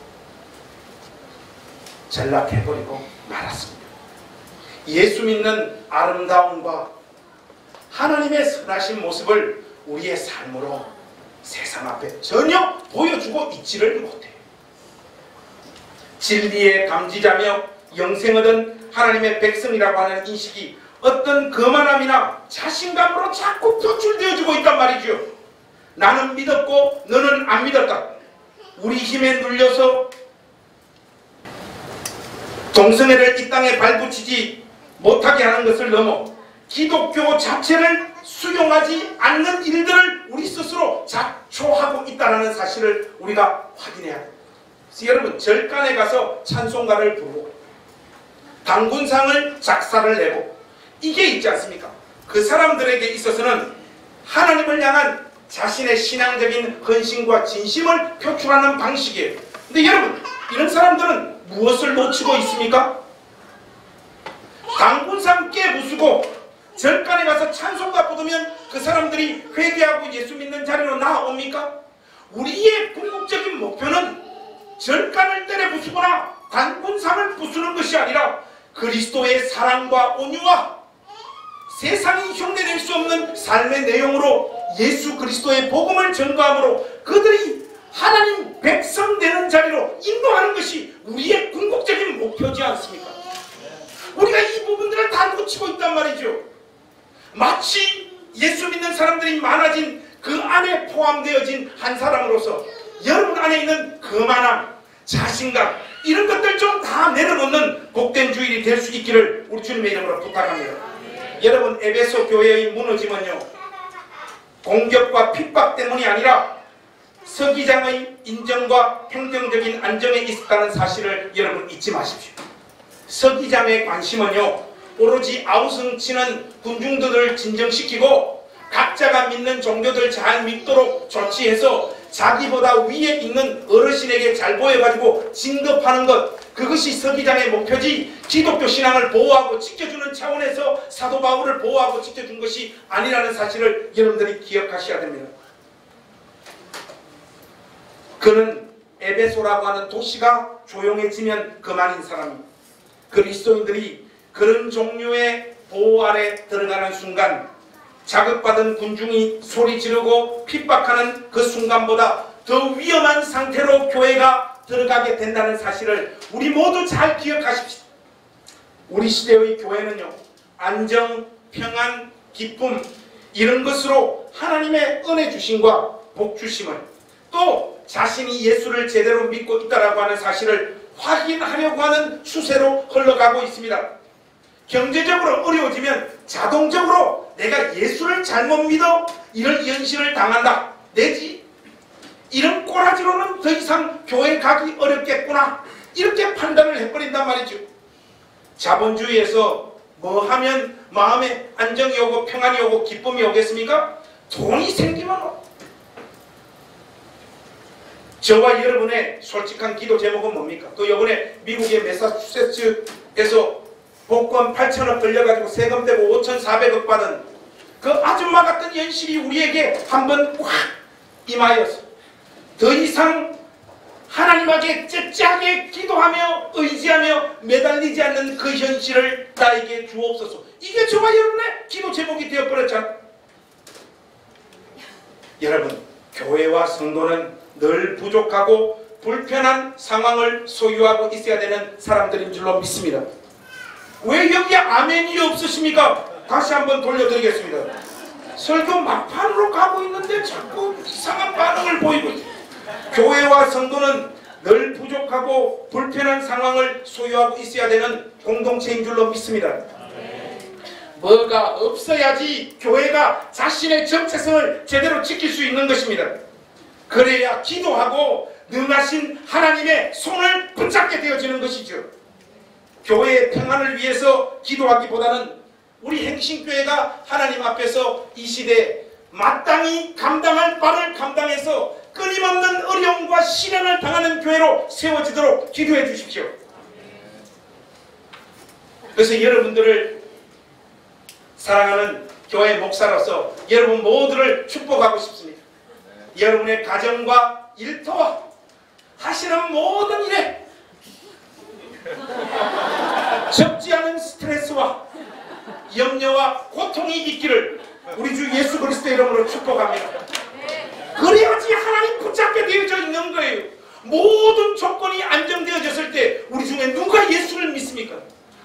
전락해버리고 말았습니다. 예수 믿는 아름다움과 하나님의 선하신 모습을 우리의 삶으로 세상 앞에 전혀 보여주고 있지를 못해요. 진리의 감지자며 영생 얻은 하나님의 백성이라고 하는 인식이 어떤 거만함이나 자신감으로 자꾸 표출되어지고 있단 말이죠. 나는 믿었고 너는 안 믿었다. 우리 힘에 눌려서 동성애를 이 땅에 발붙이지 못하게 하는 것을 넘어 기독교 자체를 수용하지 않는 일들을 우리 스스로 자초하고 있다는 사실을 우리가 확인해야 합니다. 여러분 절간에 가서 찬송가를 부르고 당군상을 작사를 내고 이게 있지 않습니까? 그 사람들에게 있어서는 하나님을 향한 자신의 신앙적인 헌신과 진심을 표출하는 방식이에요. 근데 여러분 이런 사람들은 무엇을 놓치고 있습니까? 당군상 깨부수고 절간에 가서 찬송가 부르면 그 사람들이 회개하고 예수 믿는 자리로 나아옵니까? 우리의 궁극적인 목표는 절간을 때려 부수거나 당군상을 부수는 것이 아니라 그리스도의 사랑과 온유와 세상이 흉내낼 수 없는 삶의 내용으로 예수 그리스도의 복음을 전가함으로 그들이 하나님 백성 되는 자리로 인도하는 것이 우리의 궁극적인 목표지 않습니까? 우리가 이 부분들을 다 놓치고 있단 말이죠. 마치 예수 믿는 사람들이 많아진 그 안에 포함되어진 한 사람으로서 여러분 안에 있는 거만함, 자신감 이런 것들 좀 다 내려놓는 복된 주일이 될 수 있기를 우리 주님의 이름으로 부탁합니다. 여러분 에베소 교회의 무너짐은요 공격과 핍박 때문이 아니라 서기장의 인정과 행정적인 안정에 있었다는 사실을 여러분 잊지 마십시오. 서기장의 관심은요 오로지 아우성치는 군중들을 진정시키고 각자가 믿는 종교들 잘 믿도록 조치해서 자기보다 위에 있는 어르신에게 잘 보여가지고 진급하는 것 그것이 서기장의 목표지 기독교 신앙을 보호하고 지켜주는 차원에서 사도 바울을 보호하고 지켜준 것이 아니라는 사실을 여러분들이 기억하셔야 됩니다. 그는 에베소라고 하는 도시가 조용해지면 그만인 사람입니다. 그리스도인들이 그런 종류의 보호 아래 들어가는 순간 자극받은 군중이 소리 지르고 핍박하는 그 순간보다 더 위험한 상태로 교회가 들어가게 된다는 사실을 우리 모두 잘 기억하십시오. 우리 시대의 교회는요 안정, 평안, 기쁨 이런 것으로 하나님의 은혜 주심과 복 주심을 또 자신이 예수를 제대로 믿고 있다라고 하는 사실을 확인하려고 하는 추세로 흘러가고 있습니다. 경제적으로 어려워지면 자동적으로 내가 예수를 잘못 믿어 이런 현실을 당한다 내지 이런 꼬라지로는 더 이상 교회 가기 어렵겠구나 이렇게 판단을 해버린단 말이죠. 자본주의에서 뭐 하면 마음에 안정이 오고 평안이 오고 기쁨이 오겠습니까? 돈이 생기면 저와 여러분의 솔직한 기도 제목은 뭡니까? 그 요번에 미국의 매사추세츠에서 복권 8천억 걸려가지고 세금 떼고 5,400억 받은 그 아줌마 같은 현실이 우리에게 한번 확 임하여서 더 이상 하나님에게 째째하게 기도하며 의지하며 매달리지 않는 그 현실을 나에게 주옵소서. 이게 저와 여러분의 기도 제목이 되어버렸잖아요. 여러분, 교회와 성도는 늘 부족하고 불편한 상황을 소유하고 있어야 되는 사람들인 줄로 믿습니다. 왜 여기 아멘이 없으십니까? 다시 한번 돌려드리겠습니다. 설교 막판으로 가고 있는데 자꾸 이상한 반응을 보이고 있어요. 교회와 성도는 늘 부족하고 불편한 상황을 소유하고 있어야 되는 공동체인 줄로 믿습니다. 뭐가 없어야지 교회가 자신의 정체성을 제대로 지킬 수 있는 것입니다. 그래야 기도하고 능하신 하나님의 손을 붙잡게 되어지는 것이죠. 교회의 평안을 위해서 기도하기보다는 우리 행신교회가 하나님 앞에서 이 시대에 마땅히 감당할 바를 감당해서 끊임없는 어려움과 시련을 당하는 교회로 세워지도록 기도해 주십시오. 그래서 여러분들을 사랑하는 교회 목사로서 여러분 모두를 축복하고 싶습니다. 여러분의 가정과 일터와 하시는 모든 일에 적지 않은 스트레스와 염려와 고통이 있기를 우리 주 예수 그리스도의 이름으로 축복합니다. 그래야지 하나님 붙잡게 되어져 있는 거예요. 모든 조건이 안정되어졌을 때 우리 중에 누가 예수를 믿습니까?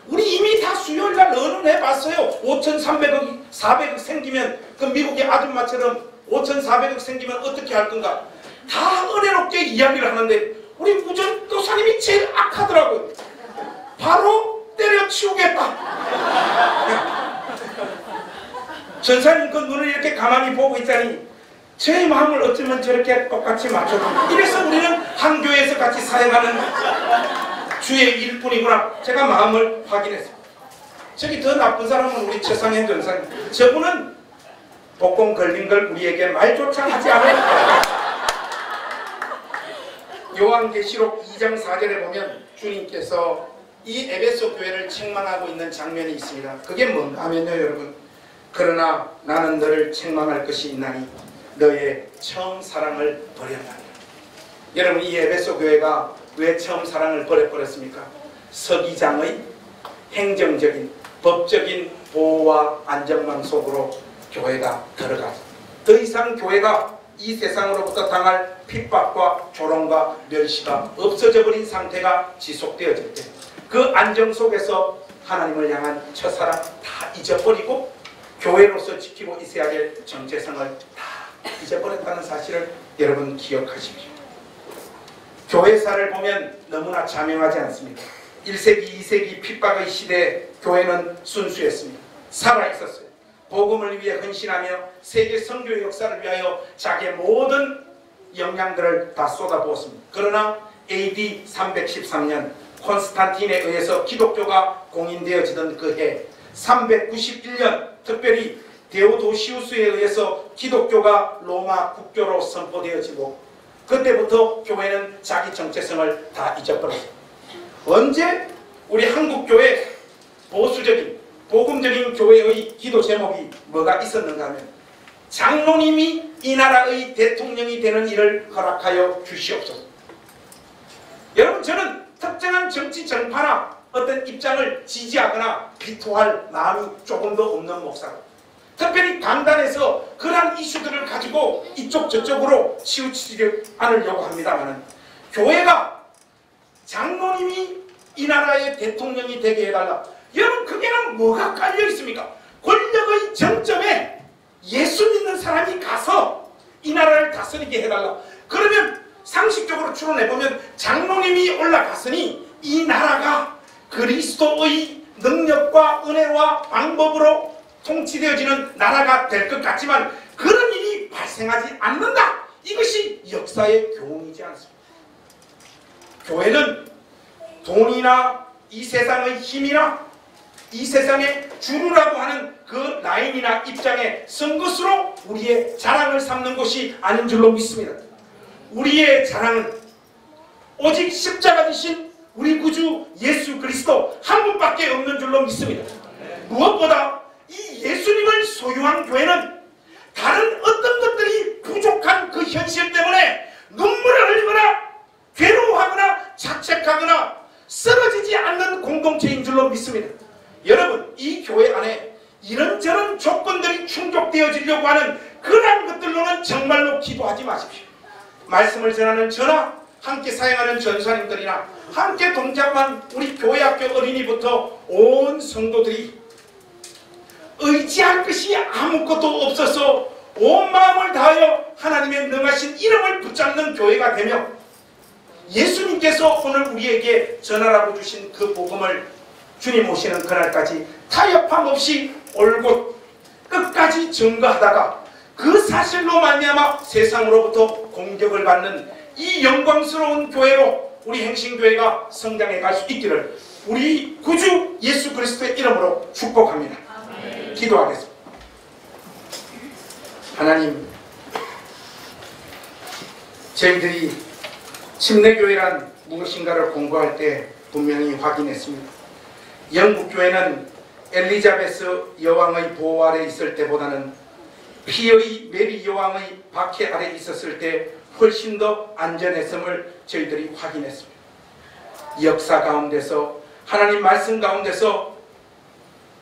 우리 이미 다 수요일날 의논해봤어요. 5,300억, 400억 생기면 그 미국의 아줌마처럼 5,400억 생기면 어떻게 할 건가? 다 은혜롭게 이야기를 하는데 우리 무전도사님이 제일 악하더라고요. 바로 때려치우겠다. 전사님 그 눈을 이렇게 가만히 보고 있자니 제 마음을 어쩌면 저렇게 똑같이 맞춰도 이래서 우리는 한 교회에서 같이 사역하는 주의 일뿐이구나. 제가 마음을 확인했습니다. 저기 더 나쁜 사람은 우리 최상현 전사님. 저분은 복권 걸린 걸 우리에게 말조차 하지 않으니까. 요한계시록 2장 4절에 보면 주님께서 이 에베소 교회를 책망하고 있는 장면이 있습니다. 그게 뭔가 하면요 여러분, 그러나 나는 너를 책망할 것이 있나니 너의 처음 사랑을 버렸나니. 여러분, 이 에베소 교회가 왜 처음 사랑을 버려버렸습니까? 서기장의 행정적인 법적인 보호와 안전망 속으로 교회가 들어가서 더 이상 교회가 이 세상으로부터 당할 핍박과 조롱과 멸시가 없어져 버린 상태가 지속되어질 때 그 안정 속에서 하나님을 향한 첫사랑 다 잊어버리고 교회로서 지키고 있어야 될 정체성을 다 잊어버렸다는 사실을 여러분 기억하십시오. 교회사를 보면 너무나 자명하지 않습니까? 1세기, 2세기 핍박의 시대에 교회는 순수했습니다. 살아있었어요. 복음을 위해 헌신하며 세계 선교의 역사를 위하여 자기의 모든 역량들을 다 쏟아부었습니다. 그러나 AD 313년 콘스탄틴에 의해서 기독교가 공인되어지던 그 해 391년 특별히 데오도시우스에 의해서 기독교가 로마 국교로 선포되어지고 그때부터 교회는 자기 정체성을 다 잊어버렸습니다. 언제 우리 한국교회 보수적인 복음적인 교회의 기도 제목이 뭐가 있었는가 하면 장로님이 이 나라의 대통령이 되는 일을 허락하여 주시옵소서. 여러분, 저는 특정한 정치 정파나 어떤 입장을 지지하거나 비토할 마음이 조금도 없는 목사로 특별히 강단에서 그러한 이슈들을 가지고 이쪽 저쪽으로 치우치지 않으려고 합니다만 교회가 장로님이 이 나라의 대통령이 되게 해달라. 여러분, 그게는 뭐가 깔려 있습니까? 권력의 정점에 예수 믿는 사람이 가서 이 나라를 다스리게 해달라. 그러면 상식적으로 추론해보면 장로님이 올라갔으니 이 나라가 그리스도의 능력과 은혜와 방법으로 통치되어지는 나라가 될 것 같지만 그런 일이 발생하지 않는다. 이것이 역사의 교훈이지 않습니까? 교회는 돈이나 이 세상의 힘이나 이 세상의 주류라고 하는 그 라인이나 입장에 선 것으로 우리의 자랑을 삼는 것이 아닌 줄로 믿습니다. 우리의 자랑은 오직 십자가 지신 우리 구주 예수 그리스도 한 분밖에 없는 줄로 믿습니다. 무엇보다 이 예수님을 소유한 교회는 다른 어떤 것들이 부족한 그 현실 때문에 눈물을 흘리거나 괴로워하거나 자책하거나 쓰러지지 않는 공동체인 줄로 믿습니다. 여러분, 이 교회 안에 이런저런 조건들이 충족되어지려고 하는 그런 것들로는 정말로 기도하지 마십시오. 말씀을 전하는 저나 함께 사역하는 전사님들이나 함께 동참한 우리 교회학교 어린이부터 온 성도들이 의지할 것이 아무것도 없어서 온 마음을 다하여 하나님의 능하신 이름을 붙잡는 교회가 되며 예수님께서 오늘 우리에게 전하라고 주신 그 복음을 주님 오시는 그날까지 타협함 없이 올곧 끝까지 증거하다가 그 사실로 말미암아 세상으로부터 공격을 받는 이 영광스러운 교회로 우리 행신교회가 성장해 갈 수 있기를 우리 구주 예수 그리스도의 이름으로 축복합니다. 아멘. 기도하겠습니다. 하나님, 저희들이 침례교회란 무엇인가를 공부할 때 분명히 확인했습니다. 영국 교회는 엘리자베스 여왕의 보호 아래 있을 때보다는 피의 메리 여왕의 박해 아래 있었을 때 훨씬 더 안전했음을 저희들이 확인했습니다. 역사 가운데서 하나님 말씀 가운데서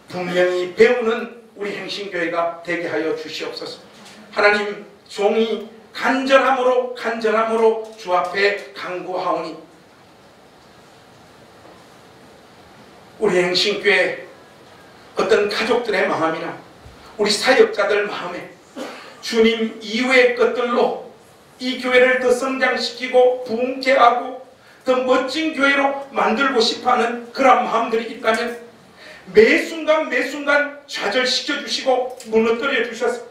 분명히 배우는 우리 행신교회가 되게 하여 주시옵소서. 하나님, 종이 간절함으로 주 앞에 간구하오니 우리 행신교회 어떤 가족들의 마음이나 우리 사역자들 마음에 주님 이후의 것들로 이 교회를 더 성장시키고 부흥케 하고 더 멋진 교회로 만들고 싶어하는 그런 마음들이 있다면 매 순간 좌절시켜 주시고 무너뜨려 주셔서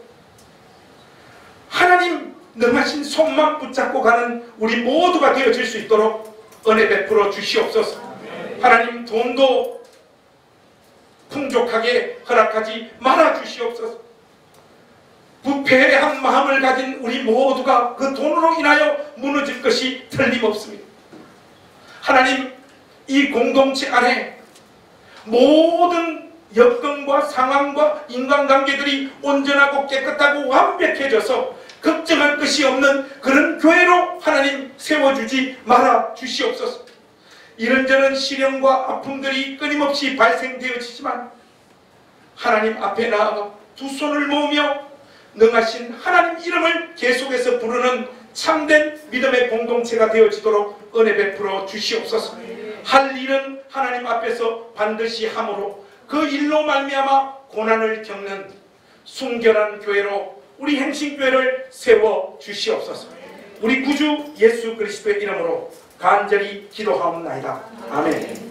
하나님 능하신 손만 붙잡고 가는 우리 모두가 되어질 수 있도록 은혜 베풀어 주시옵소서. 하나님, 돈도 풍족하게 허락하지 말아 주시옵소서. 부패한 마음을 가진 우리 모두가 그 돈으로 인하여 무너질 것이 틀림없습니다. 하나님, 이 공동체 안에 모든 여건과 상황과 인간관계들이 온전하고 깨끗하고 완벽해져서 걱정할 것이 없는 그런 교회로 하나님 세워주지 말아 주시옵소서. 이런저런 시련과 아픔들이 끊임없이 발생되어지지만 하나님 앞에 나아가 두 손을 모으며 능하신 하나님 이름을 계속해서 부르는 참된 믿음의 공동체가 되어지도록 은혜 베풀어 주시옵소서. 할 일은 하나님 앞에서 반드시 함으로 그 일로 말미암아 고난을 겪는 순결한 교회로 우리 행신교회를 세워 주시옵소서. 우리 구주 예수 그리스도의 이름으로 간절히 기도하옵나이다. 아멘.